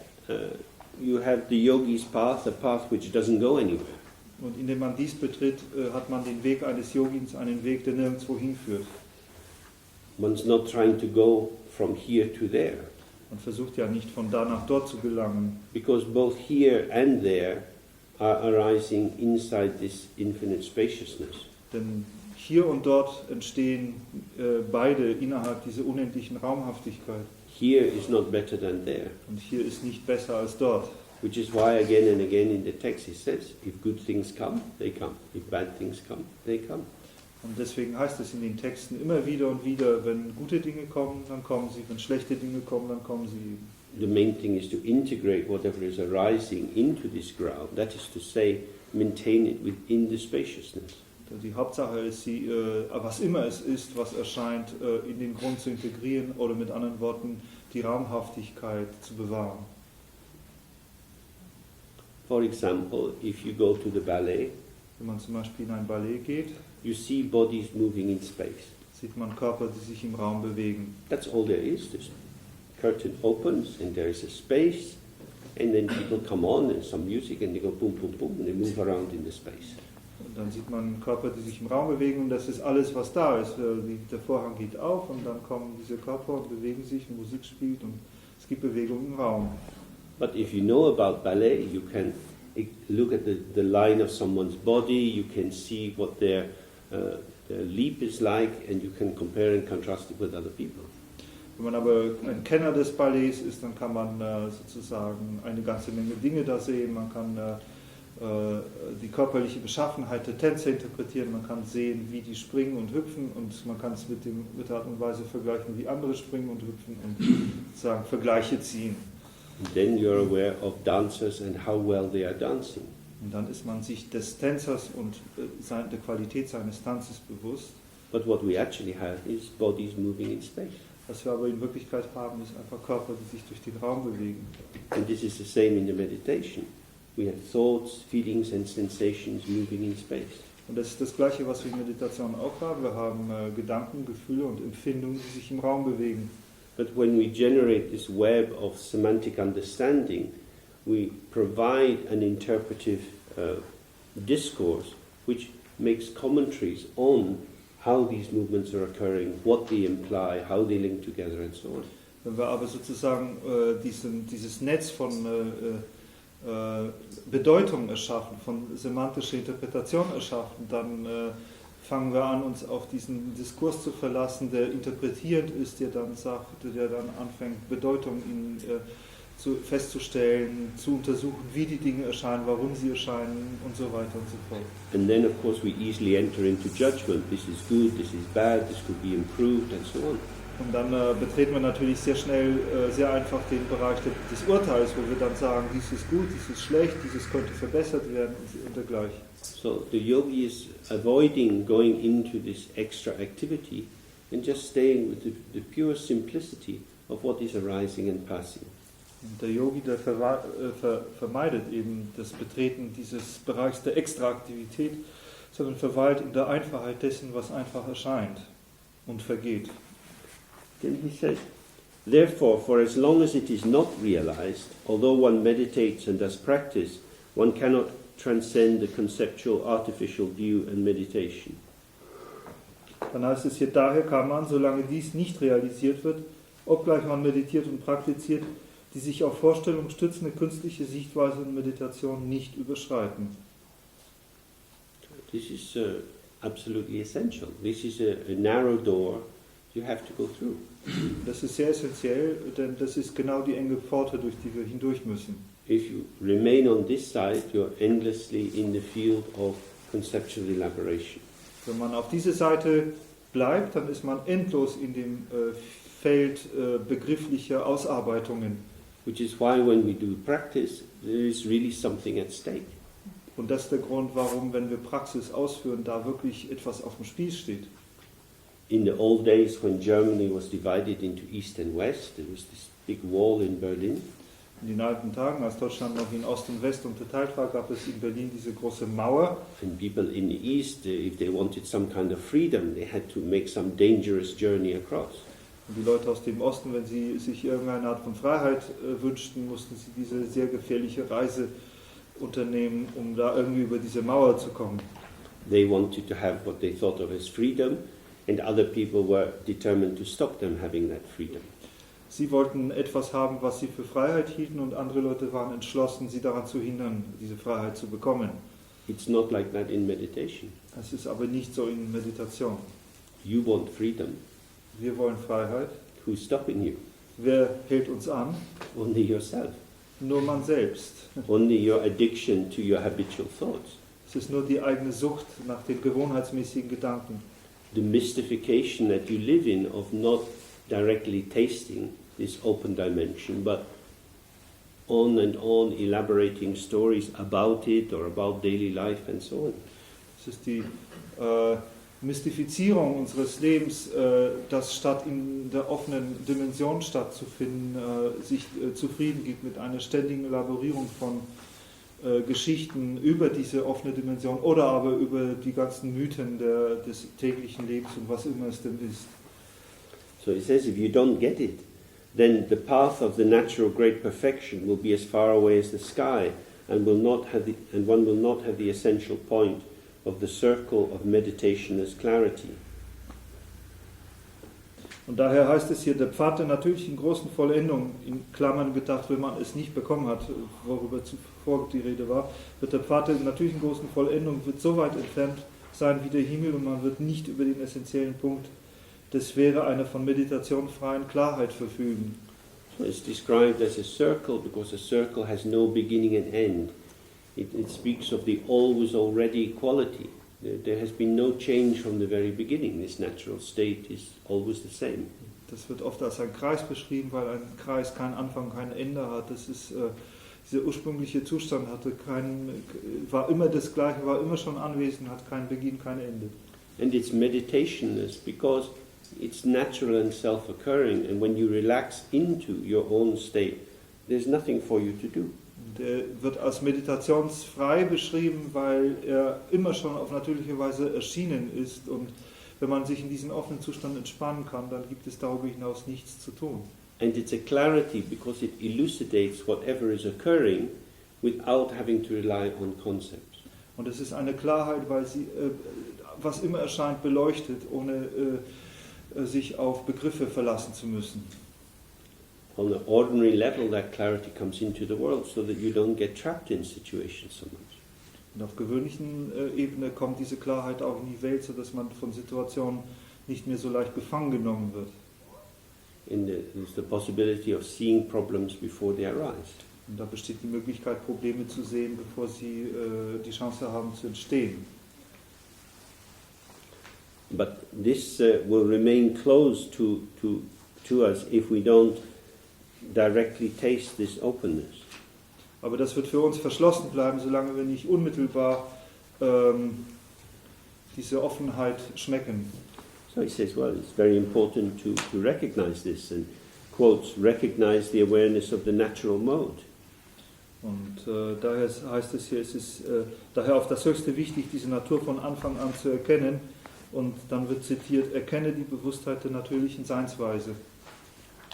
you have the yogi's path, a path which doesn't go anywhere. Und indem man dies betritt, hat man den Weg eines Yogins, einen Weg, der nirgendwo hinführt. One's not trying to go from here to there. Man versucht ja nicht von da nach dort zu gelangen. Because both here and there are arising inside this infinite spaciousness. Denn hier und dort entstehen beide innerhalb dieser unendlichen Raumhaftigkeit. Here is not better than there. Und hier ist nicht besser als dort. Which is why again and again in the text it says, if good things come, they come. If bad things come, they come. Und deswegen heißt es in den Texten immer wieder und wieder, wenn gute Dinge kommen, dann kommen sie. Wenn schlechte Dinge kommen, dann kommen sie. The main thing is to integrate whatever is arising into this ground. That is to say, maintain it within the spaciousness. Die Hauptsache ist, was immer es ist, was erscheint, in den Grund zu integrieren oder mit anderen Worten die Raumhaftigkeit zu bewahren. For example, if you go to the ballet, Wenn man zum Beispiel in ein Ballett geht, you see bodies moving in space. sieht man Körper, die sich im Raum bewegen. That's all there is. This curtain opens and there is a space, and then people come on and some music and they go boom, boom, boom, and they move around in the space. Und dann sieht man Körper, die sich im Raum bewegen und das ist alles, was da ist. Der Vorhang geht auf und dann kommen diese Körper und bewegen sich, Musik spielt und es gibt Bewegung im Raum. But if you know about ballet, you can look at the line of someone's body, you can see what their leap is like, and you can compare and contrast it with other people. Wenn man aber ein Kenner des Ballets ist, dann kann man sozusagen eine ganze Menge Dinge da sehen. Man kann die körperliche Beschaffenheit der Tänzer interpretieren, man kann sehen, wie die springen und hüpfen und man kann es mit der Art und Weise vergleichen, wie andere springen und hüpfen und sozusagen Vergleiche ziehen. And then you're aware of dancers and how well they are dancing. Und dann ist man sich des Tänzers und der Qualität seines Tanzes bewusst. But what we actually have is bodies moving in space. Was wir aber in Wirklichkeit haben, ist einfach Körper, die sich durch den Raum bewegen. And this is the same in the meditation. We have thoughts, feelings and sensations moving in space. Und das ist das Gleiche, was wir in Meditation auch haben. Wir haben Gedanken, Gefühle und Empfindungen, die sich im Raum bewegen. But when we generate this web of semantic understanding, we provide an interpretive discourse which makes commentaries on how these movements are occurring, what they imply, how they link together and so on. Wenn wir aber sozusagen dieses Netz von Bedeutung erschaffen, von semantischer Interpretation erschaffen, dann fangen wir an, uns auf diesen Diskurs zu verlassen, der interpretierend ist, der dann anfängt, Bedeutung festzustellen, zu untersuchen, wie die Dinge erscheinen, warum sie erscheinen und so weiter und so fort. And then of course we easily enter into judgment. This is good, this is bad, this could be improved and so on. Und dann betreten wir natürlich sehr schnell, sehr einfach den Bereich des Urteils, wo wir dann sagen, dies ist gut, dies ist schlecht, dieses könnte verbessert werden und dergleichen. So the yogi is avoiding going into this extra activity and just staying with the pure simplicity of what is arising and passing. Und der Yogi, der vermeidet eben das Betreten dieses Bereichs der Extraaktivität, sondern verweilt in der Einfachheit dessen, was einfach erscheint und vergeht. Then he says, therefore, for as long as it is not realized, although one meditates and does practice, one cannot transcend the conceptual artificial view and meditation. Dann heißt es hier, daher kann man, solange dies nicht realisiert wird, obgleich man meditiert und praktiziert, die sich auf Vorstellung stützende künstliche Sichtweise und Meditation nicht überschreiten. This is absolutely essential. This is a narrow door you have to go through. Das ist sehr essentiell, denn das ist genau die enge Pforte, durch die wir hindurch müssen. If you remain on this side, you're endlessly in the field of conceptual elaboration. Wenn man auf diese Seite bleibt, dann ist man endlos in dem Feld begrifflicher Ausarbeitungen. Which is why when we do practice, there is really something at stake. Und das ist der Grund, warum, wenn wir Praxis ausführen, da wirklich etwas auf dem Spiel steht. In the old days when Germany was divided into East and West, there was this big wall in Berlin. In den alten Tagen, als Deutschland noch in Ost und West unterteilt war, gab es in Berlin diese große Mauer. And people in the East, if they wanted some kind of freedom, they had to make some dangerous journey across. Und die Leute aus dem Osten, wenn sie sich irgendeine Art von Freiheit wünschten, mussten sie diese sehr gefährliche Reise unternehmen, um da irgendwie über diese Mauer zu kommen. They wanted to have what they thought of as freedom, and other people were determined to stop them having that freedom. Sie wollten etwas haben, was sie für Freiheit hielten, und andere Leute waren entschlossen, sie daran zu hindern, diese Freiheit zu bekommen. It's not like that in meditation. Das ist aber nicht so in Meditation. You want freedom. Wir wollen Freiheit. Who's stopping you? Wer hält uns an? Only yourself. Nur man selbst. Only your addiction to your habitual thoughts. Es ist nur die eigene Sucht nach den gewohnheitsmäßigen Gedanken. The mystification that you live in of not directly tasting this open dimension, but on and on elaborating stories about it or about daily life and so on. Es ist die Mystifizierung unseres Lebens, das statt in der offenen Dimension stattzufinden, sich zufrieden gibt mit einer ständigen Elaborierung von Geschichten über diese offene Dimension oder aber über die ganzen Mythen des täglichen Lebens und was immer es denn ist. So it says if you don't get it, then the path of the natural great perfection will be as far away as the sky, and one will not have the essential point of the circle of meditation as clarity. Und daher heißt es hier, der Pfad der natürlichen großen Vollendung, in Klammern gedacht, wenn man es nicht bekommen hat, worüber zuvor die Rede war, wird der Pfad der natürlichen großen Vollendung wird so weit entfernt sein wie der Himmel, und man wird nicht über den essentiellen Punkt der Sphäre einer von Meditation freien Klarheit verfügen. So it's described as a circle because a circle has no beginning and end. It speaks of the always already quality. There has been no change from the very beginning. This natural state is always the same. Das wird oft als ein Kreis beschrieben, weil ein Kreis keinen Anfang, kein Ende hat. Das ist, dieser ursprüngliche Zustand war immer das Gleiche, war immer schon anwesend, hat keinen Beginn, kein Ende. And it's meditationless because it's natural and self-occurring, and when you relax into your own state, there's nothing for you to do. Der wird als meditationsfrei beschrieben, weil er immer schon auf natürliche Weise erschienen ist, und wenn man sich in diesen offenen Zustand entspannen kann, dann gibt es darüber hinaus nichts zu tun. And it's a clarity because it elucidates whatever is occurring without having to rely on concepts. Und es ist eine Klarheit, weil sie, was immer erscheint, beleuchtet, ohne sich auf Begriffe verlassen zu müssen. On an ordinary level, that clarity comes into the world so that you don't get trapped in situations so much. Und auf gewöhnlichen Ebene kommt diese Klarheit auch in die Welt, sodass man von Situationen nicht mehr so leicht gefangen genommen wird. There's the possibility of seeing problems before they arise. Und da besteht die Möglichkeit, Probleme zu sehen, bevor sie die Chance haben zu entstehen. But this will remain closed to us if we don't directly taste this openness. Aber das wird für uns verschlossen bleiben, solange wir nicht unmittelbar diese Offenheit schmecken. So he says, well, it's very important to recognize this, and quotes, recognize the awareness of the natural mode. Und daher heißt es hier, es ist daher auf das Höchste wichtig, diese Natur von Anfang an zu erkennen. Und dann wird zitiert, erkenne die Bewusstheit der natürlichen Seinsweise.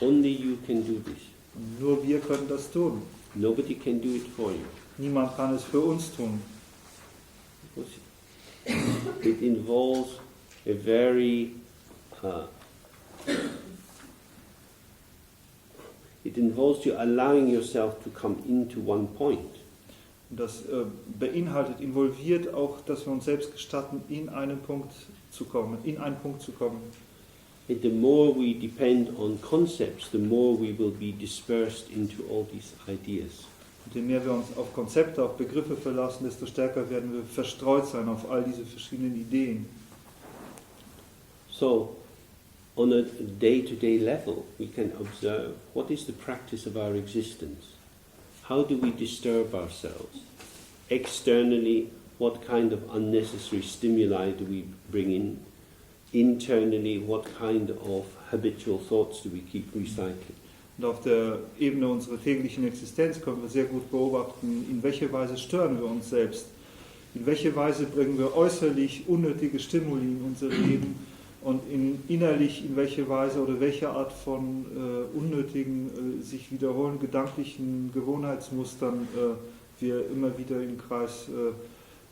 Only you can do this. Und nur wir können das tun. Nobody can do it for you. Niemand kann es für uns tun. It involves a very it involves you allowing yourself to come into one point. Und das involviert auch, dass wir uns selbst gestatten, in einen Punkt zu kommen. the more we depend on concepts, the more we will be dispersed into all these ideas. Und je mehr wir uns auf Konzepte, auf Begriffe verlassen, desto stärker werden wir verstreut sein auf all diese verschiedenen Ideen. So, on a day-to-day level, we can observe what is the practice of our existence. How do we disturb ourselves? Externally, what kind of unnecessary stimuli do we bring in? Internally, what kind of habitual thoughts do we keep recycling? Und auf der Ebene unserer täglichen Existenz können wir sehr gut beobachten, in welcher Weise stören wir uns selbst. In welcher Weise bringen wir äußerlich unnötige Stimuli in unser Leben und innerlich in welcher Weise oder welche Art von unnötigen, sich wiederholenden gedanklichen Gewohnheitsmustern wir immer wieder im Kreis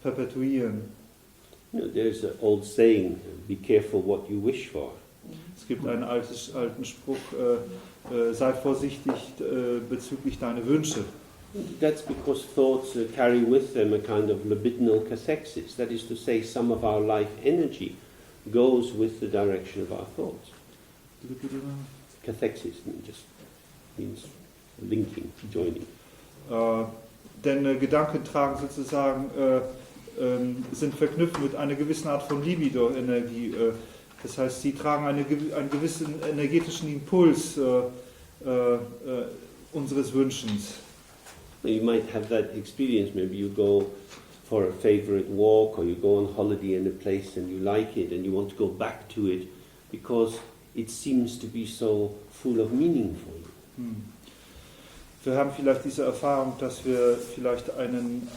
perpetuieren. You know, there's an old saying, be careful what you wish for. Es gibt einen alten Spruch, sei vorsichtig bezüglich deiner Wünsche. That's because thoughts carry with them a kind of libidinal cathexis. That is to say, some of our life energy goes with the direction of our thoughts. Cathexis just means linking, joining. Denn Gedanken tragen sozusagen, sind verknüpft mit einer gewissen Art von Libido-Energie. Das heißt, sie tragen einen gewissen energetischen Impuls unseres Wünschens. You might have that experience. Maybe you go for a favorite walk, or you go on holiday in a place and you like it and you want to go back to it because it seems to be so full of meaning for you. Wir haben vielleicht diese Erfahrung, dass wir vielleicht einen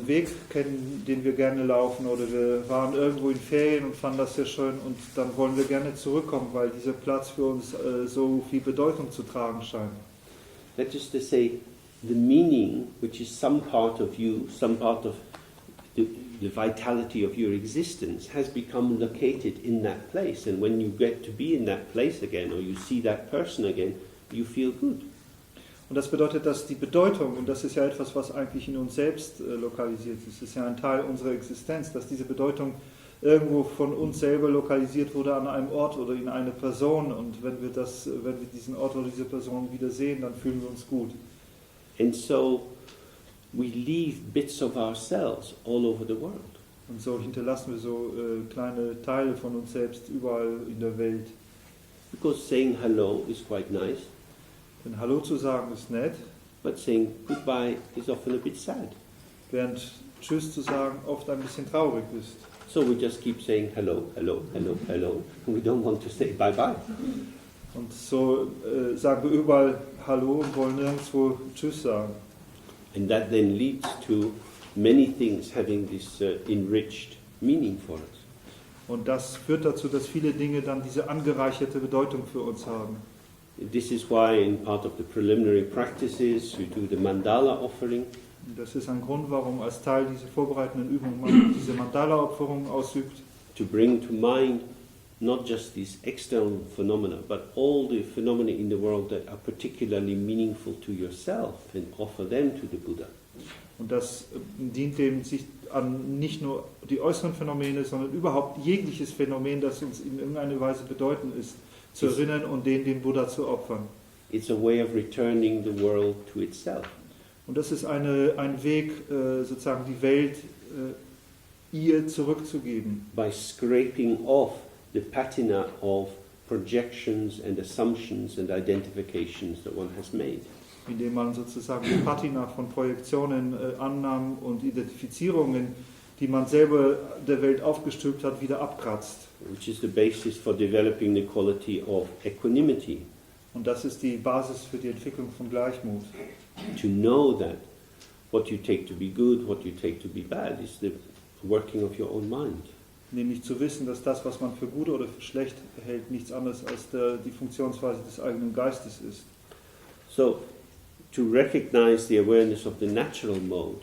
Weg kennen, den wir gerne laufen, oder wir waren irgendwo in Ferien und fanden das sehr schön und dann wollen wir gerne zurückkommen, weil dieser Platz für uns so viel Bedeutung zu tragen scheint. That is to say, the meaning, which is some part of you, some part of the vitality of your existence, has become located in that place. And when you get to be in that place again, or you see that person again, you feel good. Und das bedeutet, dass die Bedeutung, und das ist ja etwas, was eigentlich in uns selbst lokalisiert ist, es ist ja ein Teil unserer Existenz, dass diese Bedeutung irgendwo von uns selber lokalisiert wurde an einem Ort oder in eine Person. Und wenn wir diesen Ort oder diese Person wieder sehen, dann fühlen wir uns gut. And so we leave bits of ourselves all over the world. Und so hinterlassen wir so kleine Teile von uns selbst überall in der Welt. Because saying hello is quite nice. Denn Hallo zu sagen ist nett, but saying goodbye is often a bit sad. Während Tschüss zu sagen oft ein bisschen traurig ist. So we just keep saying hello, hello, hello, hello. And we don't want to say bye-bye. Und so sagen wir überall Hallo und wollen nirgendwo Tschüss sagen. And that then leads to many things having this enriched meaning for us. Und das führt dazu, dass viele Dinge dann diese angereicherte Bedeutung für uns haben. This is why in part of the preliminary practices we do the mandala offering. Und das ist ein Grund, warum als Teil dieser vorbereitenden Übung man diese Mandala-Opferung ausübt. To bring to mind not just these external phenomena, but all the phenomena in the world that are particularly meaningful to yourself and offer them to the Buddha. Und das dient dem, sich an nicht nur die äußeren Phänomene, sondern überhaupt jegliches Phänomen, das uns in irgendeiner Weise bedeutend ist, zu erinnern und den Buddha zu opfern. It's a way of returning the world to itself. Und das ist ein Weg, sozusagen die Welt ihr zurückzugeben. By scraping off the patina of projections and assumptions and identifications that one has made. Indem man sozusagen die Patina von Projektionen, Annahmen und Identifizierungen, die man selber der Welt aufgestülpt hat, wieder abkratzt. Which is the basis for developing the quality of equanimity. Und das ist die Basis für die Entwicklung von Gleichmut. To know that what you take to be good, what you take to be bad, is the working of your own mind. Nämlich zu wissen, dass das, was man für gut oder für schlecht hält, nichts anderes als die Funktionsweise des eigenen Geistes ist. So, to recognize the awareness of the natural mode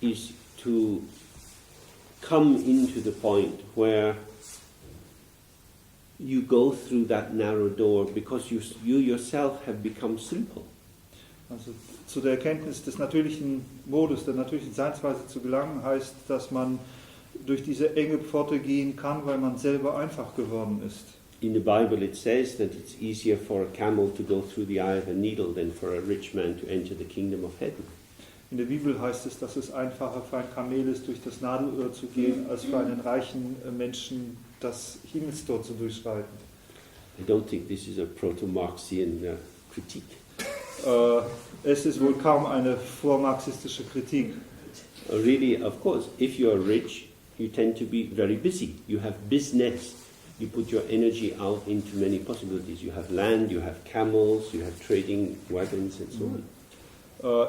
is to come into the point where you go through that narrow door because you yourself have become simple. Also zu der Erkenntnis des natürlichen Modus, der natürlichen Seinsweise zu gelangen, heißt, dass man durch diese enge Pforte gehen kann, weil man selber einfach geworden ist. in the Bible it says that it's easier for a camel to go through the eye of a needle than for a rich man to enter the kingdom of heaven. In der Bibel heißt es, dass es einfacher für ein Kamel ist, durch das Nadelöhr zu gehen, als für einen reichen Menschen das Himmelstor zu durchschreiten. I don't think this is a proto-Marxian critique. Es ist wohl kaum eine vormarxistische Kritik. Really, of course, if you are rich, you tend to be very busy. You have business. You put your energy out into many possibilities. You have land, you have camels, you have trading wagons and so on.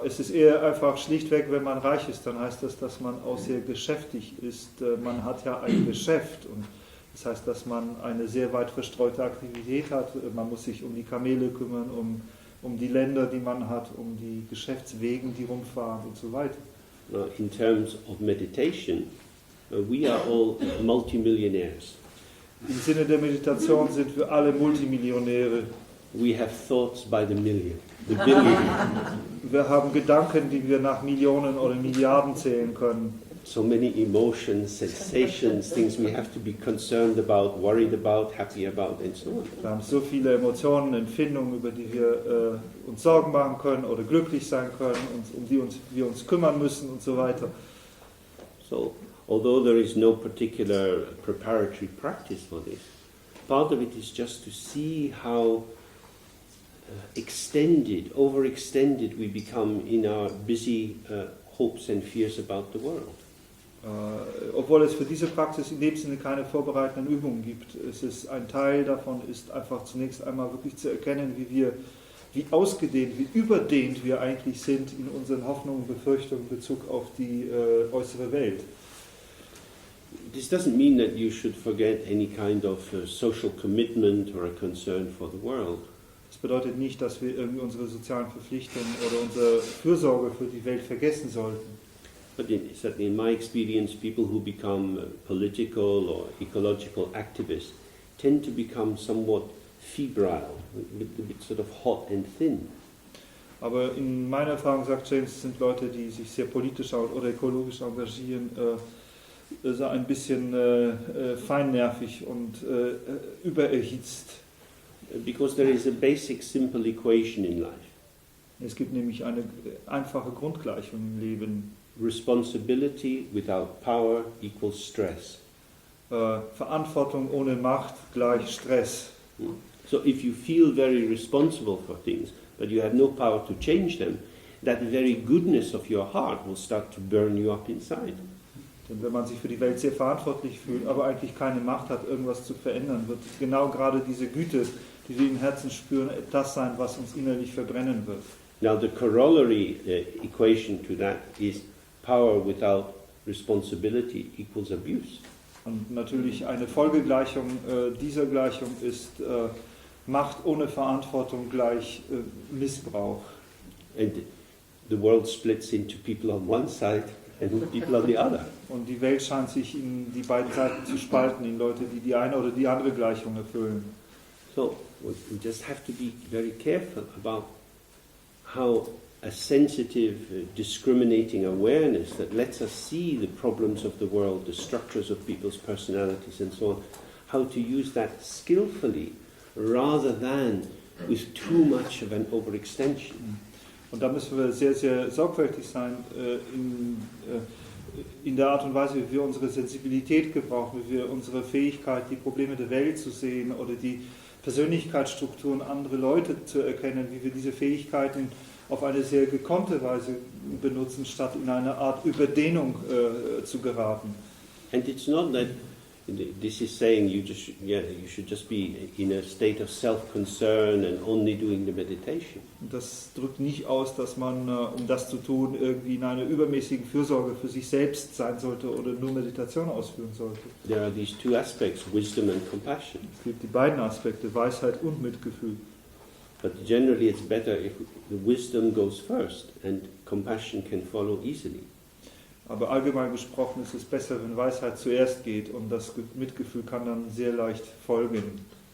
Es ist eher einfach schlichtweg, wenn man reich ist, dann heißt das, dass man auch sehr geschäftig ist. Man hat ja ein Geschäft und das heißt, dass man eine sehr weit verstreute Aktivität hat. Man muss sich um die Kamele kümmern, um die Länder, die man hat, um die Geschäftswegen, die rumfahren und so weiter. In terms of meditation, we are all multimillionaires. Im Sinne der Meditation sind wir alle Multimillionäre. We have thoughts by the million, the billion. Wir haben Gedanken, die wir nach Millionen oder Milliarden zählen können. So many emotions, sensations, things we have to be concerned about, worried about, happy about, and so on. Wir haben so viele Emotionen, Empfindungen, über die wir uns Sorgen machen können oder glücklich sein können, um die wir uns kümmern müssen und so weiter. So, although there is no particular preparatory practice for this, part of it is just to see how overextended we become in our busy hopes and fears about the world. Obwohl es für diese Praxis in dem Sinne keine vorbereitenden Übungen gibt, ein Teil davon ist einfach zunächst einmal wirklich zu erkennen, wie ausgedehnt, wie überdehnt wir eigentlich sind in unseren Hoffnungen und Befürchtungen in Bezug auf die äußere Welt. This doesn't mean that you should forget any kind of social commitment or a concern for the world. Das bedeutet nicht, dass wir irgendwie unsere sozialen Verpflichtungen oder unsere Fürsorge für die Welt vergessen sollten. But certainly in my experience, people who become political or ecological activists tend to become somewhat febrile, a bit sort of hot and thin. Aber in meiner Erfahrung, sagt James, sind Leute, die sich sehr politisch oder ökologisch engagieren, so ein bisschen feinnervig und übererhitzt. Because there is a basic simple equation in life. Es gibt nämlich eine einfache Grundgleichung im Leben. Responsibility without power equals stress. Verantwortung ohne Macht gleich Stress. So if you feel very responsible for things, but you have no power to change them, that very goodness of your heart will start to burn you up inside. Denn wenn man sich für die Welt sehr verantwortlich fühlt, aber eigentlich keine Macht hat, irgendwas zu verändern, wird genau gerade diese Güte, die wir im Herzen spüren, das sein, was uns innerlich verbrennen wird. Now the corollary equation to that is power without responsibility equals abuse. Und natürlich eine Folgegleichung dieser Gleichung ist Macht ohne Verantwortung gleich Missbrauch. And the world splits into people on one side and people on the other. Und die Welt scheint sich in die beiden Seiten zu spalten, in Leute, die die eine oder die andere Gleichung erfüllen. So we just have to be very careful about how a sensitive, discriminating awareness that lets us see the problems of the world, the structures of people's personalities and so on, how to use that skillfully rather than with too much of an overextension. Und da müssen wir sehr, sehr sorgfältig sein in der Art und Weise, wie wir unsere Sensibilität gebrauchen, wie wir unsere Fähigkeit, die Probleme der Welt zu sehen oder die Persönlichkeitsstrukturen anderer Leute zu erkennen, wie wir diese Fähigkeiten auf eine sehr gekonnte Weise benutzen, statt in eine Art Überdehnung zu geraten. And it's not that this is saying you should just be in a state of self-concern and only doing the meditation. Das drückt nicht aus, dass man, um das zu tun, irgendwie in einer übermäßigen Fürsorge für sich selbst sein sollte oder nur Meditation ausführen sollte. There are these two aspects, wisdom and compassion. Es gibt die beiden Aspekte, Weisheit und Mitgefühl. But generally it's better if the wisdom goes first and compassion can follow easily. Aber allgemein gesprochen ist es besser, wenn Weisheit zuerst geht und das Mitgefühl kann dann sehr leicht folgen.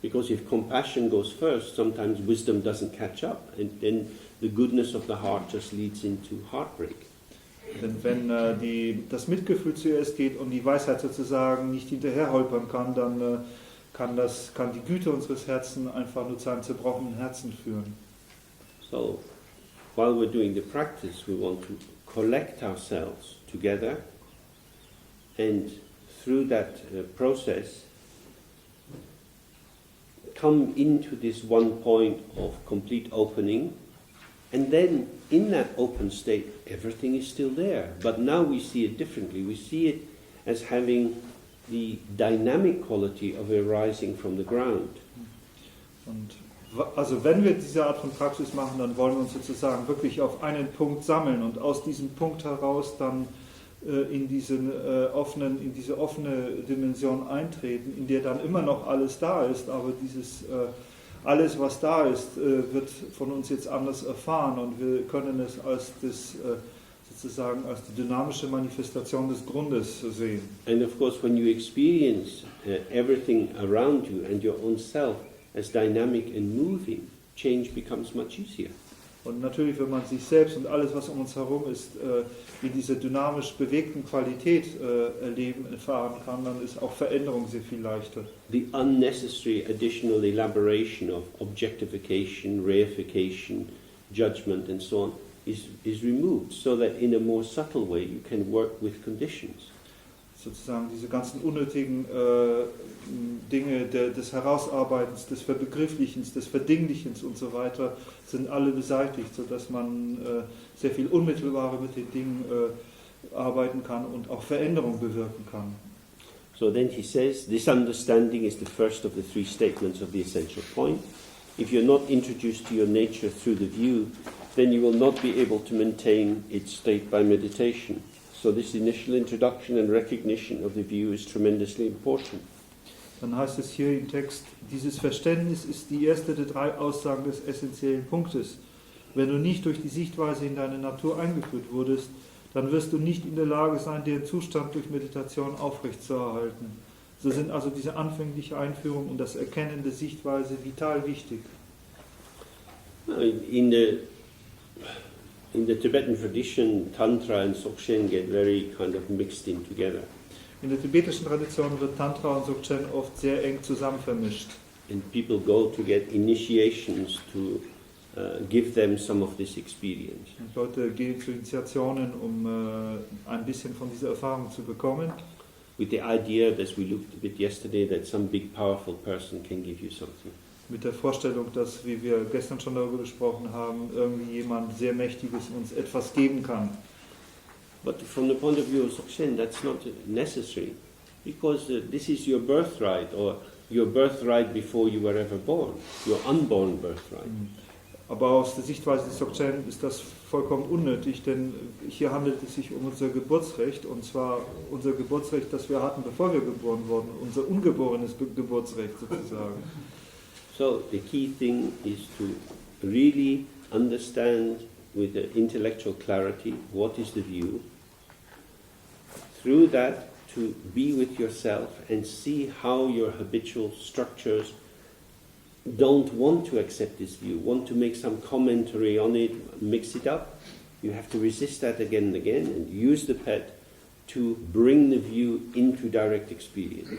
Because if compassion goes first, sometimes wisdom doesn't catch up and then the goodness of the heart just leads into heartbreak. Denn wenn das Mitgefühl zuerst geht und die Weisheit sozusagen nicht hinterher holpern kann, dann kann die Güte unseres Herzens einfach nur zu einem zerbrochenen Herzen führen. So, while we're doing the practice, we want to collect ourselves together, and through that process come into this one point of complete opening, and then in that open state everything is still there, but now we see it differently. We see it as having the dynamic quality of arising from the ground. Und also wenn wir diese Art von Praxis machen, dann wollen wir uns sozusagen wirklich auf einen Punkt sammeln und aus diesem Punkt heraus dann in diese offene Dimension eintreten, in der dann immer noch alles da ist, aber dieses alles, was da ist, wird von uns jetzt anders erfahren und wir können es als sozusagen als die dynamische Manifestation des Grundes sehen. And of course, when you experience everything around you and your own self as dynamic and moving, change becomes much easier. Und natürlich, wenn man sich selbst und alles, was um uns herum ist, in dieser dynamisch bewegten Qualität erfahren kann, dann ist auch Veränderung sehr viel leichter. The unnecessary additional elaboration of objectification, reification, judgment and so on is removed, so that in a more subtle way you can work with conditions. Sozusagen diese ganzen unnötigen Dinge des Herausarbeitens, des Verbegrifflichens, des Verdinglichens und so weiter sind alle beseitigt, sodass man sehr viel unmittelbarer mit den Dingen arbeiten kann und auch Veränderung bewirken kann. So then he says, this understanding is the first of the three statements of the essential point. If you're not introduced to your nature through the view, then you will not be able to maintain its state by meditation. So this initial introduction and recognition of the view is tremendously important. Dann heißt es hier im Text, dieses Verständnis ist die erste der drei Aussagen des essentiellen Punktes. Wenn du nicht durch die Sichtweise in deine Natur eingeführt wurdest, dann wirst du nicht in der Lage sein, den Zustand durch Meditation aufrechtzuerhalten. So sind also diese anfängliche Einführung und das Erkennen der Sichtweise vital wichtig. In the Tibetan tradition, Tantra and Dzogchen get very kind of mixed in together. In der tibetischen Tradition wird Tantra und Dzogchen oft sehr eng zusammen vermischt. And people go to get initiations to give them some of this experience. Und Leute gehen zu Initiationen, um ein bisschen von dieser Erfahrung zu bekommen. With the idea, as we looked a bit yesterday, that some big powerful person can give you something. Mit der Vorstellung, dass, wie wir gestern schon darüber gesprochen haben, irgendwie jemand sehr Mächtiges uns etwas geben kann. But from the point of view of Dzogchen, that's not necessary, because this is your birthright, or your birthright before you were ever born, your unborn birthright. Aber aus der Sichtweise des Dzogchen ist das vollkommen unnötig, denn hier handelt es sich um unser Geburtsrecht, und zwar unser Geburtsrecht, das wir hatten, bevor wir geboren wurden, unser ungeborenes Geburtsrecht sozusagen. So the key thing is to really understand with the intellectual clarity what is the view. Through that, to be with yourself and see how your habitual structures don't want to accept this view, want to make some commentary on it, mix it up. You have to resist that again and again and use the pet to bring the view into direct experience.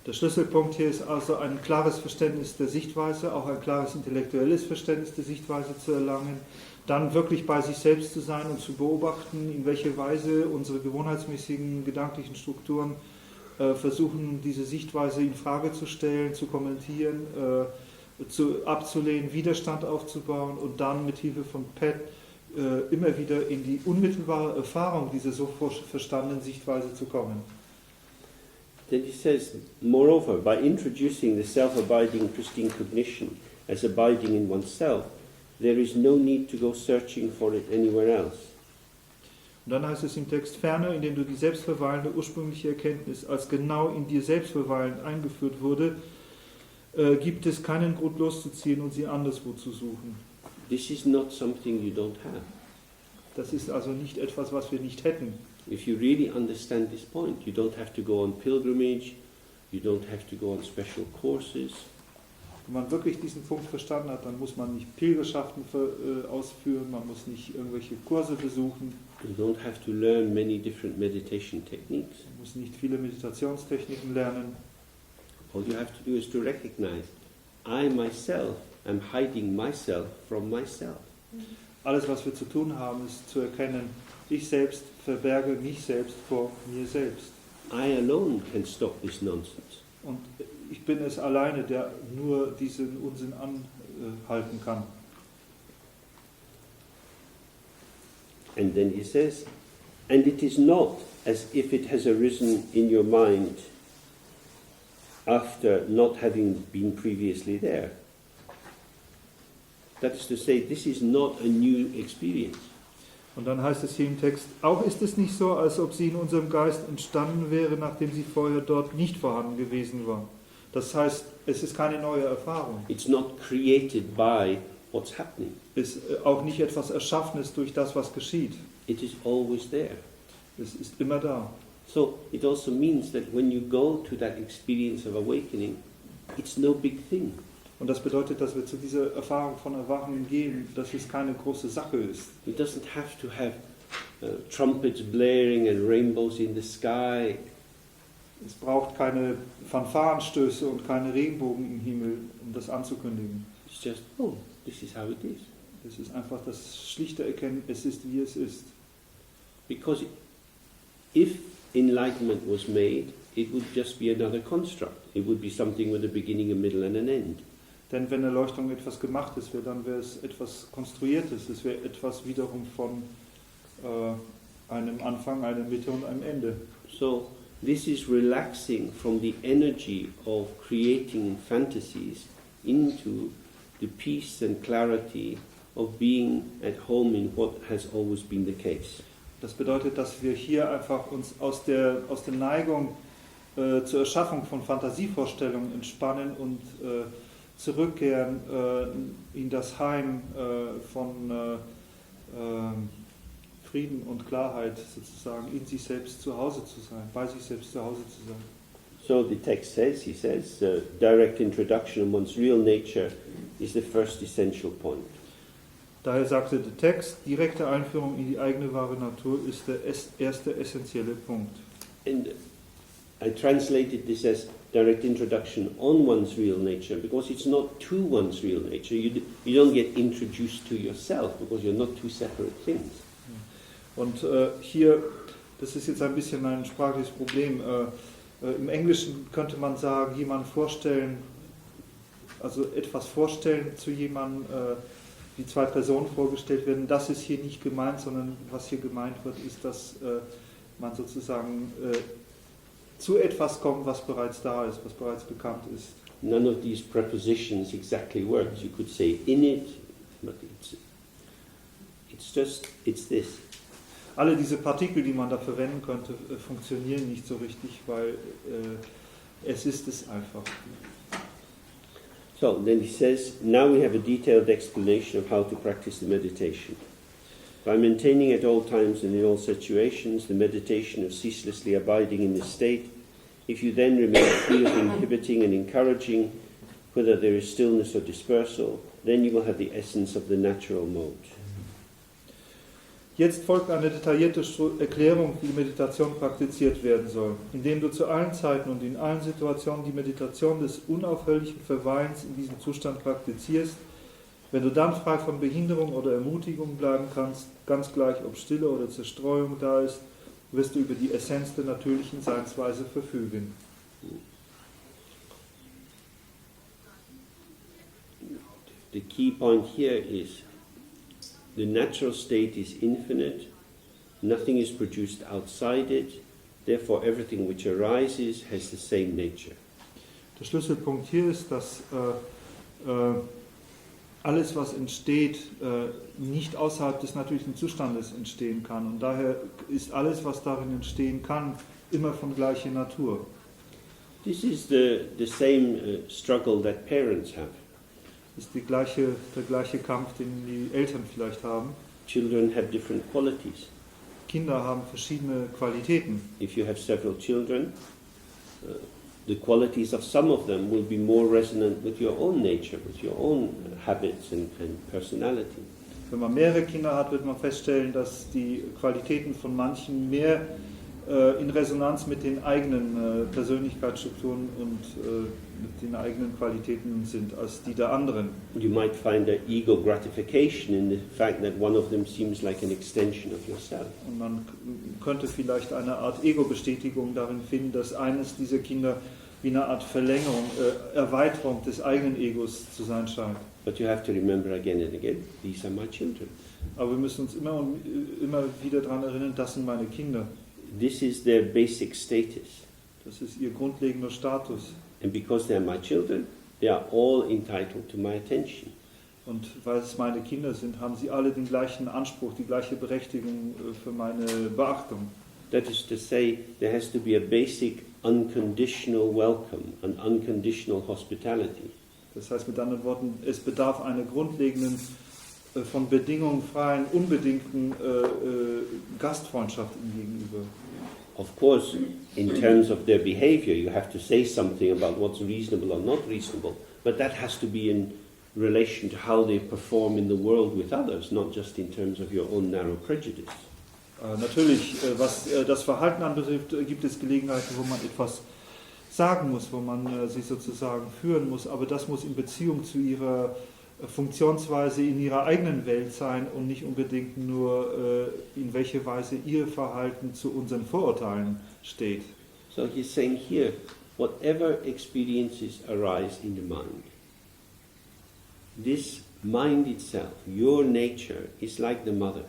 Der Schlüsselpunkt hier ist also ein klares Verständnis der Sichtweise, auch ein klares intellektuelles Verständnis der Sichtweise zu erlangen, dann wirklich bei sich selbst zu sein und zu beobachten, in welcher Weise unsere gewohnheitsmäßigen gedanklichen Strukturen versuchen, diese Sichtweise in Frage zu stellen, zu kommentieren, abzulehnen, Widerstand aufzubauen und dann mit Hilfe von PET immer wieder in die unmittelbare Erfahrung dieser so verstandenen Sichtweise zu kommen. Then he says, moreover, by introducing the self-abiding pristine cognition as abiding in oneself, there is no need to go searching for it anywhere else. Und dann heißt es im Text, ferner, indem du die selbstverweilende ursprüngliche Erkenntnis als genau in dir selbst verweilend eingeführt wurde, gibt es keinen Grund loszuziehen und sie anderswo zu suchen. This is not something you don't have. Das ist also nicht etwas, was wir nicht hätten. If you really understand this point, you don't have to go on pilgrimage, you don't have to go on special courses. Wenn man wirklich diesen Punkt verstanden hat, dann muss man nicht Pilgerschaften ausführen, man muss nicht irgendwelche Kurse besuchen. You don't have to learn many different meditation techniques. Man muss nicht viele Meditationstechniken lernen. All you have to do is to recognize, I myself am hiding myself from myself. Alles, was wir zu tun haben, ist zu erkennen, ich selbst verberge mich selbst vor mir selbst. I alone can stop this nonsense. Und ich bin es alleine, der nur diesen Unsinn anhalten kann. And then he says, and it is not as if it has arisen in your mind after not having been previously there. That is to say, this is not a new experience. Und dann heißt es hier im Text, auch ist es nicht so, als ob sie in unserem Geist entstanden wäre, nachdem sie vorher dort nicht vorhanden gewesen war. Das heißt, es ist keine neue Erfahrung. It's not created by what's happening. Es ist auch nicht etwas Erschaffenes durch das, was geschieht. It is always there. Es ist immer da. So it also means that when you go to that experience of awakening, it's no big thing. Und das bedeutet, dass wir zu dieser Erfahrung von Erwachen gehen, dass es keine große Sache ist. It doesn't have to have trumpets blaring and rainbows in the sky. Es braucht keine Fanfarenstöße und keine Regenbogen im Himmel, um das anzukündigen. It's just, oh, this is how it is. Es ist einfach das schlichte Erkennen, es ist, wie es ist. Because if enlightenment was made, it would just be another construct. It would be something with a beginning, a middle and an end. Denn wenn Erleuchtung etwas Gemachtes wäre, dann wäre es etwas Konstruiertes. Es wäre etwas wiederum von einem Anfang, einer Mitte und einem Ende. So this is relaxing from the energy of creating fantasies into the peace and clarity of being at home in what has always been the case. Das bedeutet, dass wir hier einfach uns aus der Neigung zur Erschaffung von Fantasievorstellungen entspannen und zurückkehren in das Heim von Frieden und Klarheit, sozusagen in sich selbst zu Hause zu sein, bei sich selbst zu Hause zu sein. So the text says, he says, direct introduction of one's real nature is the first essential point. Daher sagte der Text, direkte Einführung in die eigene wahre Natur ist der erste essentielle Punkt. And I translated this as direct introduction on one's real nature because it's not to one's real nature. You don't get introduced to yourself because you're not two separate things. Und hier, das ist jetzt ein bisschen ein sprachliches Problem. Im Englischen könnte man sagen, jemand vorstellen, also etwas vorstellen zu jemandem, wie zwei Personen vorgestellt werden. Das ist hier nicht gemeint, sondern was hier gemeint wird, ist, dass man sozusagen zu etwas kommt, was bereits da ist, was bereits bekannt ist. None of these prepositions exactly works. You could say in it, but it's this. Alle diese Partikel, die man da verwenden könnte, funktionieren nicht so richtig, weil es ist es einfach. So then he says, now we have a detailed explanation of how to practice the meditation. By maintaining at all times and in all situations the meditation of ceaselessly abiding in this state, if you then remain free of inhibiting and encouraging, whether there is stillness or dispersal, then you will have the essence of the natural mode. Jetzt folgt eine detaillierte Erklärung, wie Meditation praktiziert werden soll, indem du zu allen Zeiten und in allen Situationen die Meditation des unaufhörlichen Verweilens in diesem Zustand praktizierst. Wenn du dann frei von Behinderung oder Ermutigung bleiben kannst, ganz gleich ob Stille oder Zerstreuung da ist, wirst du über die Essenz der natürlichen Seinsweise verfügen. The key point here is the natural state is infinite, nothing is produced outside it, therefore everything which arises has the same nature. Der Schlüsselpunkt hier ist, dass alles, was entsteht, nicht außerhalb des natürlichen Zustandes entstehen kann. Und daher ist alles, was darin entstehen kann, immer von gleicher Natur. This is the same struggle that parents have. Das ist der gleiche Kampf, den die Eltern vielleicht haben. Children have different qualities. Kinder haben verschiedene Qualitäten. If you have several children, the qualities of some of them will be more resonant with your own nature, with your own habits and personality. Wenn man mehrere Kinder hat, wird man feststellen, dass die Qualitäten von manchen mehr in Resonanz mit den eigenen Persönlichkeitsstrukturen und mit den eigenen Qualitäten sind als die der anderen. You might find an ego gratification in the fact that one of them seems like an extension of yourself. Und man könnte vielleicht eine Art Ego-Bestätigung darin finden, dass eines dieser Kinder wie eine Art Verlängerung, Erweiterung des eigenen Egos zu sein scheint. But you have to remember again and again, these are my children. Aber wir müssen uns immer und immer wieder daran erinnern, das sind meine Kinder. This is their basic status. Das ist ihr grundlegender Status. And because they are my children, they are all entitled to my attention. Und weil es meine Kinder sind, haben sie alle den gleichen Anspruch, die gleiche Berechtigung für meine Beachtung. That is to say, there has to be a basic unconditional welcome, an unconditional hospitality. Das heißt mit anderen Worten, es bedarf einer grundlegenden, von Bedingungen freien, unbedingten Gastfreundschaft ihm gegenüber. Of course, in terms of their behavior, you have to say something about what's reasonable or not reasonable, but that has to be in relation to how they perform in the world with others, not just in terms of your own narrow prejudice. Natürlich, was das Verhalten anbetrifft, gibt es Gelegenheiten, wo man etwas sagen muss, wo man sich sozusagen führen muss, aber das muss in Beziehung zu ihrer Funktionsweise in ihrer eigenen Welt sein und nicht unbedingt nur, in welche Weise ihr Verhalten zu unseren Vorurteilen steht. So he's saying here, whatever experiences arise in the mind, this mind itself, your nature, is like the mother.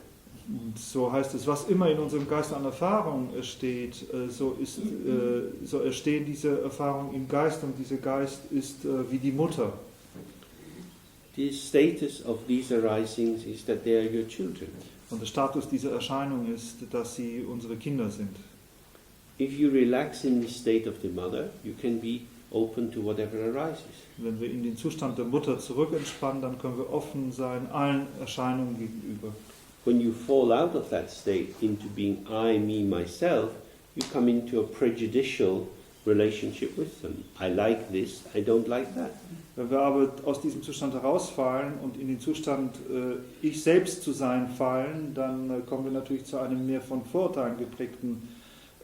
Und so heißt es, was immer in unserem Geist an Erfahrung steht, so entstehen diese Erfahrungen im Geist und dieser Geist ist wie die Mutter. The status of these arisings is that they are your children. Und der Status dieser Erscheinung ist, dass sie unsere Kinder sind. If you relax in the state of the mother, you can be open to whatever arises. Wenn wir in den Zustand der Mutter zurückentspannen, dann können wir offen sein allen Erscheinungen gegenüber. When you fall out of that state into being I, me, myself, you come into a prejudicial relationship with them. I like this, I don't like that. Wenn wir aber aus diesem Zustand herausfallen und in den Zustand ich selbst zu sein fallen, dann kommen wir natürlich zu einer mehr von Vorurteilen geprägten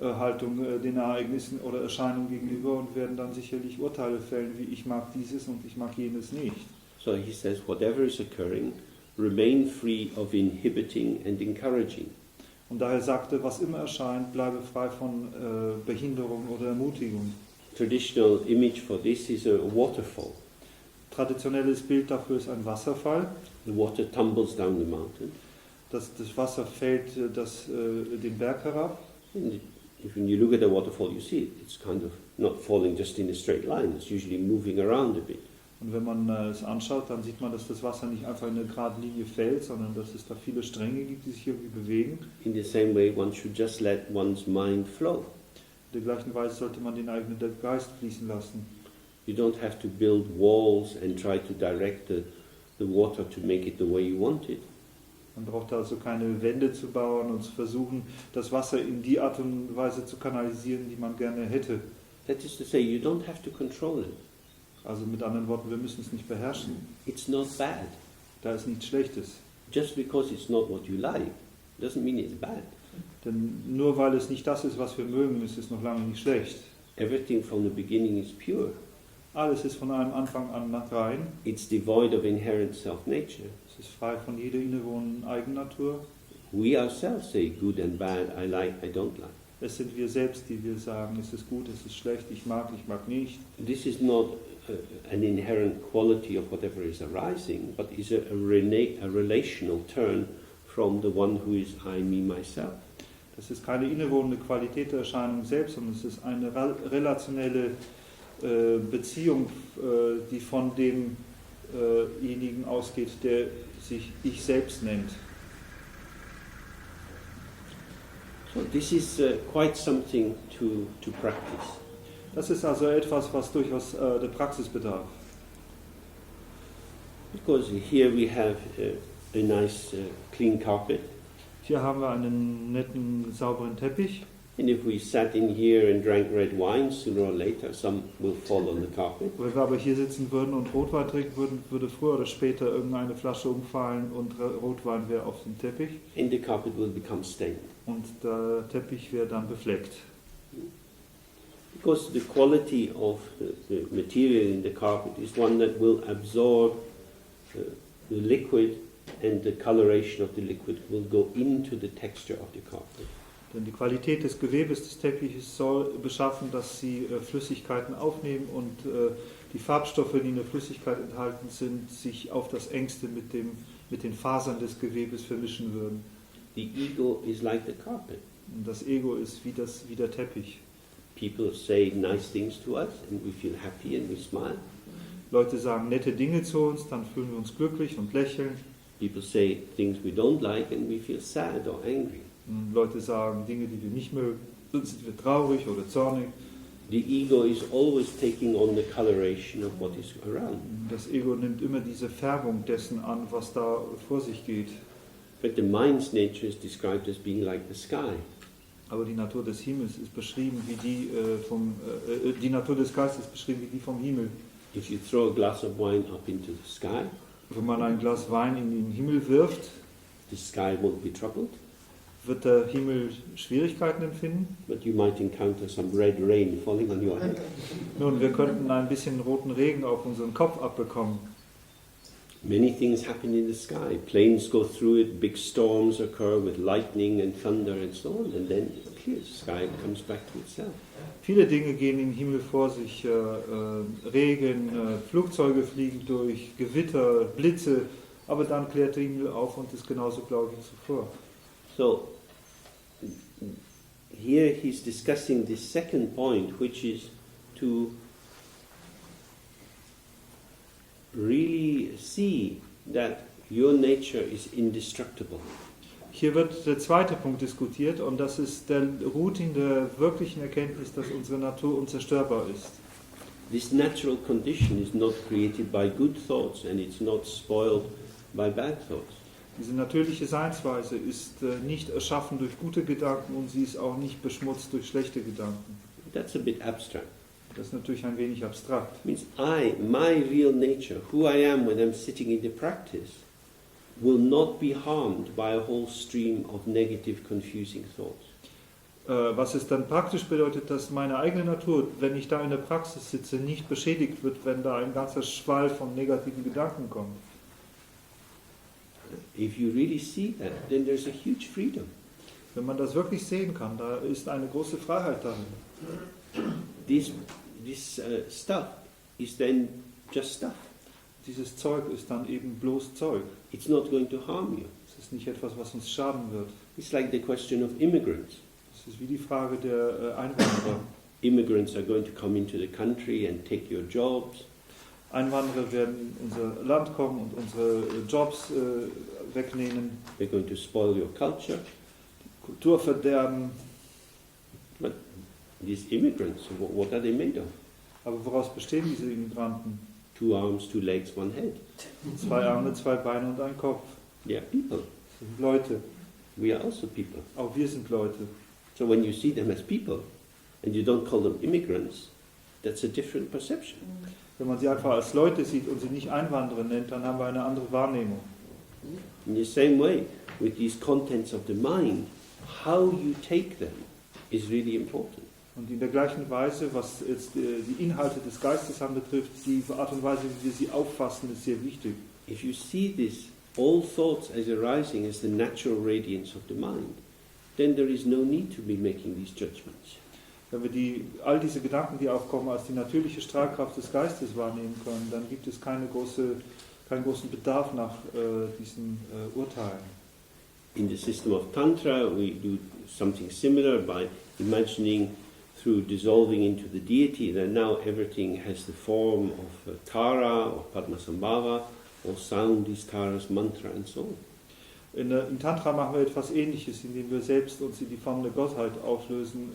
Haltung den Ereignissen oder Erscheinungen gegenüber und werden dann sicherlich Urteile fällen, wie ich mag dieses und ich mag jenes nicht. So he says, whatever is occurring, remain free of inhibiting and encouraging. Und daher sagte, was immer erscheint, bleibe frei von Behinderung oder Ermutigung. Traditional image for this is a waterfall. Traditionelles Bild dafür ist ein Wasserfall. The water tumbles down the mountain. Das Wasser fällt den Berg herab. And when you look at the waterfall, you see it's kind of not falling just in a straight line. It's usually moving around a bit. Und wenn man es anschaut, dann sieht man, dass das Wasser nicht einfach in eine gerade Linie fällt, sondern dass es da viele Stränge gibt, die sich irgendwie bewegen. In the same way, one should just let one's mind flow. In der gleichen Weise sollte man den eigenen Geist fließen lassen. You don't have to build walls and try to direct the water to make it the way you want it. Man braucht also keine Wände zu bauen und zu versuchen, das Wasser in die Art und Weise zu kanalisieren, die man gerne hätte. That is to say, you don't have to control it. Also mit anderen Worten, wir müssen es nicht beherrschen. It's not bad. Da ist nichts Schlechtes. Just because it's not what you like, doesn't mean it's bad. Denn nur weil es nicht das ist, was wir mögen, ist es noch lange nicht schlecht. Everything from the beginning is pure. Alles ist von einem Anfang an rein. It's devoid of inherent self-nature. Es ist frei von jeder innewohnenden Eigennatur. We ourselves say good and bad, I like, I don't like. Es sind wir selbst, die wir sagen, es ist gut, es ist schlecht, ich mag nicht. This is not an inherent quality of whatever is arising, but is a relational turn from the one who is I, me, myself. Das ist keine innewohnende Qualität der Erscheinung selbst, sondern es ist eine relationelle Beziehung, die von demjenigen ausgeht, der sich ich selbst nennt. So this is quite something to practice. Das ist also etwas, was durchaus der Praxis bedarf. Because here we have a nice clean carpet. Hier haben wir einen netten, sauberen Teppich. And if we sat in here and drank red wine, sooner or later some will fall on the carpet. Wenn wir aber hier sitzen würden und Rotwein trinken würden, würde früher oder später irgendeine Flasche umfallen und Rotwein wäre auf dem Teppich. And the carpet will become stained. Und der Teppich wäre dann befleckt. Because the quality of the material in the carpet is one that will absorb the liquid, and the coloration of the liquid will go into the texture of the carpet. Denn die Qualität des Gewebes des Teppiches soll beschaffen, dass sie Flüssigkeiten aufnehmen und die Farbstoffe, die in der Flüssigkeit enthalten sind, sich auf das Engste mit den Fasern des Gewebes vermischen würden. The ego is like the carpet. Und das Ego ist wie der Teppich. People say nice things to us and we feel happy and we smile. Leute sagen nette Dinge zu uns, dann fühlen wir uns glücklich und lächeln. People say things we don't like and we feel sad or angry. Leute sagen Dinge, die wir nicht mögen, dann sind wir traurig oder zornig. The ego is always taking on the coloration of what is around. Das Ego nimmt immer diese Färbung dessen an, was da vor sich geht. But the mind's nature is described as being like the sky. Aber die Natur des Himmels ist beschrieben wie die Natur des Geistes ist beschrieben wie die vom Himmel. If you throw a glass of wine up into the sky, Wenn man ein Glas Wein in den Himmel wirft, the sky won't be troubled, wird der Himmel Schwierigkeiten empfinden. but you might encounter some red rain falling on your head. Nun, wir könnten ein bisschen roten Regen auf unseren Kopf abbekommen. Many things happen in the sky. Planes go through it, big storms occur with lightning and thunder and so on, and then it clears. The sky comes back to itself. Viele Dinge gehen im Himmel vor sich, Regen, Flugzeuge fliegen durch, Gewitter, Blitze, aber dann klärt der Himmel auf und ist genauso blau wie zuvor. So, here he's discussing the second point, which is to really see that your nature is indestructible. Hier wird der zweite Punkt diskutiert und das ist der ruht in der wirklichen Erkenntnis, dass unsere Natur unzerstörbar ist. This natural condition is not created by good thoughts and it's not spoiled by bad thoughts. Diese natürliche Seinsweise ist nicht erschaffen durch gute Gedanken und sie ist auch nicht beschmutzt durch schlechte Gedanken. That's a bit abstract. Das ist natürlich ein wenig abstrakt. It means my real nature, who I am when I'm sitting in the practice, will not be harmed by a whole stream of negative, confusing thoughts. Was es dann praktisch bedeutet, dass meine eigene Natur, wenn ich da in der Praxis sitze, nicht beschädigt wird, wenn da ein ganzer Schwall von negativen Gedanken kommt. If you really see that, then there's a huge freedom. Wenn man das wirklich sehen kann, da ist eine große Freiheit darin. This stuff is then just stuff. Dieses Zeug ist dann eben bloß Zeug. It's not going to harm you. Es ist nicht etwas, was uns schaden wird. It's like the question of immigrants. Es ist wie die Frage der Einwanderer. Immigrants are going to come into the country and take your jobs. Einwanderer werden in unser Land kommen und unsere Jobs wegnehmen, They're going to spoil your culture. Kultur verderben. But these immigrants, what are they made of? Aber woraus bestehen diese Immigranten? 2 arms, 2 legs, 1 head. 2 Arme, 2 Beine und ein Kopf. They are people. Das sind Leute. We are also people. Auch wir sind Leute. So when you see them as people and you don't call them immigrants, that's a different perception. Wenn man sie einfach als Leute sieht und sie nicht Einwanderer nennt, dann haben wir eine andere Wahrnehmung. In the same way, with these contents of the mind, how you take them is really important. Und in der gleichen Weise, was jetzt die Inhalte des Geistes anbetrifft, die Art und Weise, wie wir sie auffassen, ist sehr wichtig. If you see this, all thoughts as arising as the natural radiance of the mind, then there is no need to be making these judgments. Wenn wir all diese Gedanken, die aufkommen, als die natürliche Strahlkraft des Geistes wahrnehmen können, dann gibt es keinen großen Bedarf nach diesen Urteilen. In the system of Tantra, we do something similar by imagining through dissolving into the deity that now everything has the form of Tara or Padmasambhava, or sound is Tara's mantra and so on. Im Tantra machen wir etwas Ähnliches, indem wir selbst uns in die Form der Gottheit auflösen.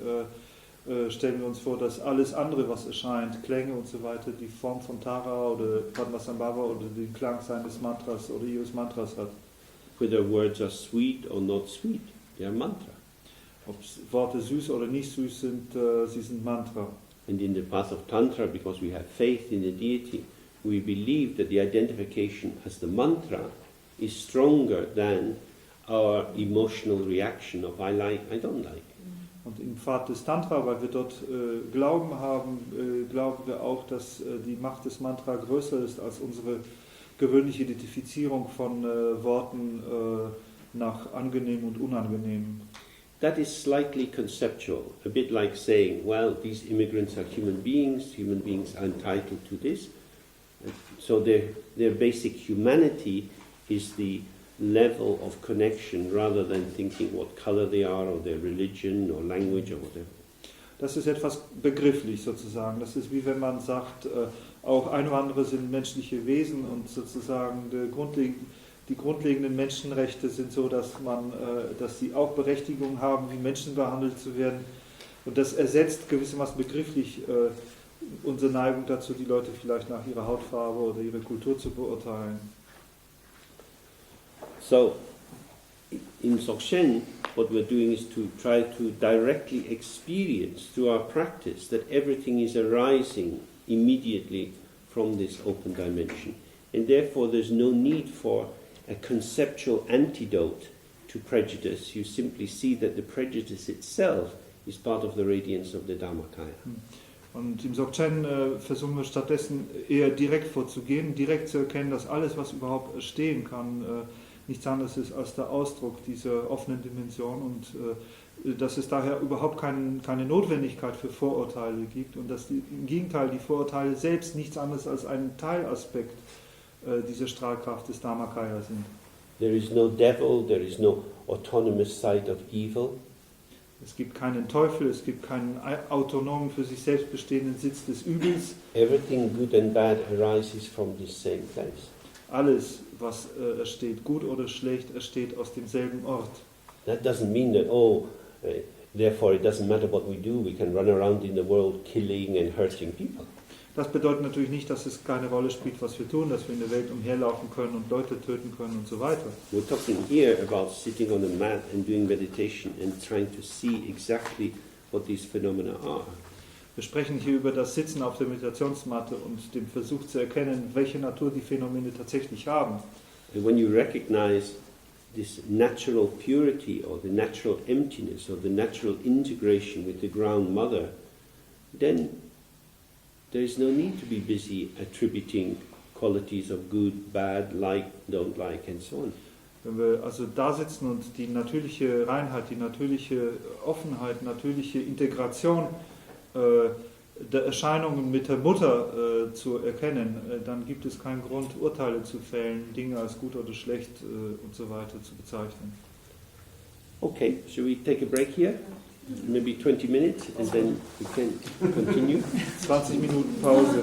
Stellen wir uns vor, dass alles andere, was erscheint, Klänge und so weiter, die Form von Tara oder Padmasambhava oder den Klang seines Mantras oder ihres Mantras hat. Whether words are sweet or not sweet, they are mantra. Ob Worte süß oder nicht süß sind, sie sind Mantra. And in the path of Tantra, because we have faith in the deity, we believe that the identification as the mantra is stronger than our emotional reaction of I like, I don't like. Und im Pfad des Tantra, weil wir dort Glauben haben, glauben wir auch, dass die Macht des Mantra größer ist als unsere gewöhnliche Identifizierung von Worten nach angenehm und unangenehm. That is slightly conceptual, a bit like saying, well, these immigrants are human beings are entitled to this. So their basic humanity is the level of connection rather than thinking what color they are or their religion or language or whatever. Das ist etwas begrifflich sozusagen. Das ist wie wenn man sagt, auch Einwanderer sind menschliche Wesen und sozusagen die grundlegenden Menschenrechte sind so, dass sie auch Berechtigung haben, wie Menschen behandelt zu werden. Und das ersetzt gewissermaßen begrifflich unsere Neigung dazu, die Leute vielleicht nach ihrer Hautfarbe oder ihrer Kultur zu beurteilen. So, in Dzogchen, what we're doing is to try to directly experience through our practice that everything is arising immediately from this open dimension. And therefore there's no need for a conceptual antidote to prejudice. You simply see that the prejudice itself is part of the radiance of the Dharmakaya. Und im Dzogchen versuchen wir stattdessen eher direkt vorzugehen, direkt zu erkennen, dass alles, was überhaupt entstehen kann, nichts anderes ist als der Ausdruck dieser offenen Dimension und dass es daher überhaupt keine Notwendigkeit für Vorurteile gibt und dass im Gegenteil die Vorurteile selbst nichts anderes als ein Teilaspekt dieser Strahlkraft des Dharmakaya sind. There is no devil, there is no autonomous side of evil. Es gibt keinen Teufel, es gibt keinen autonomen, für sich selbst bestehenden Sitz des Übels. Everything good and bad arises from this same place. Alles, was entsteht, gut oder schlecht, entsteht aus demselben Ort. That doesn't mean that, therefore it doesn't matter what we do, we can run around in the world killing and hurting people. Das bedeutet natürlich nicht, dass es keine Rolle spielt, was wir tun, dass wir in der Welt umherlaufen können und Leute töten können und so weiter. We're talking here about sitting on a mat and doing meditation and trying to see exactly what these phenomena are. Wir sprechen hier über das Sitzen auf der Meditationsmatte und den Versuch zu erkennen, welche Natur die Phänomene tatsächlich haben. And when you recognize this natural purity or the natural emptiness or the natural integration with the ground mother, then there is no need to be busy attributing qualities of good, bad, like, don't like, and so on. Wenn wir also da sitzen und die natürliche Reinheit, die natürliche Offenheit, natürliche Integration der Erscheinungen mit der Mutter zu erkennen, dann gibt es keinen Grund, Urteile zu fällen, Dinge als gut oder schlecht und so weiter zu bezeichnen. Okay, shall we take a break here? Maybe 20 minutes and then we can continue. 20 Minuten Pause.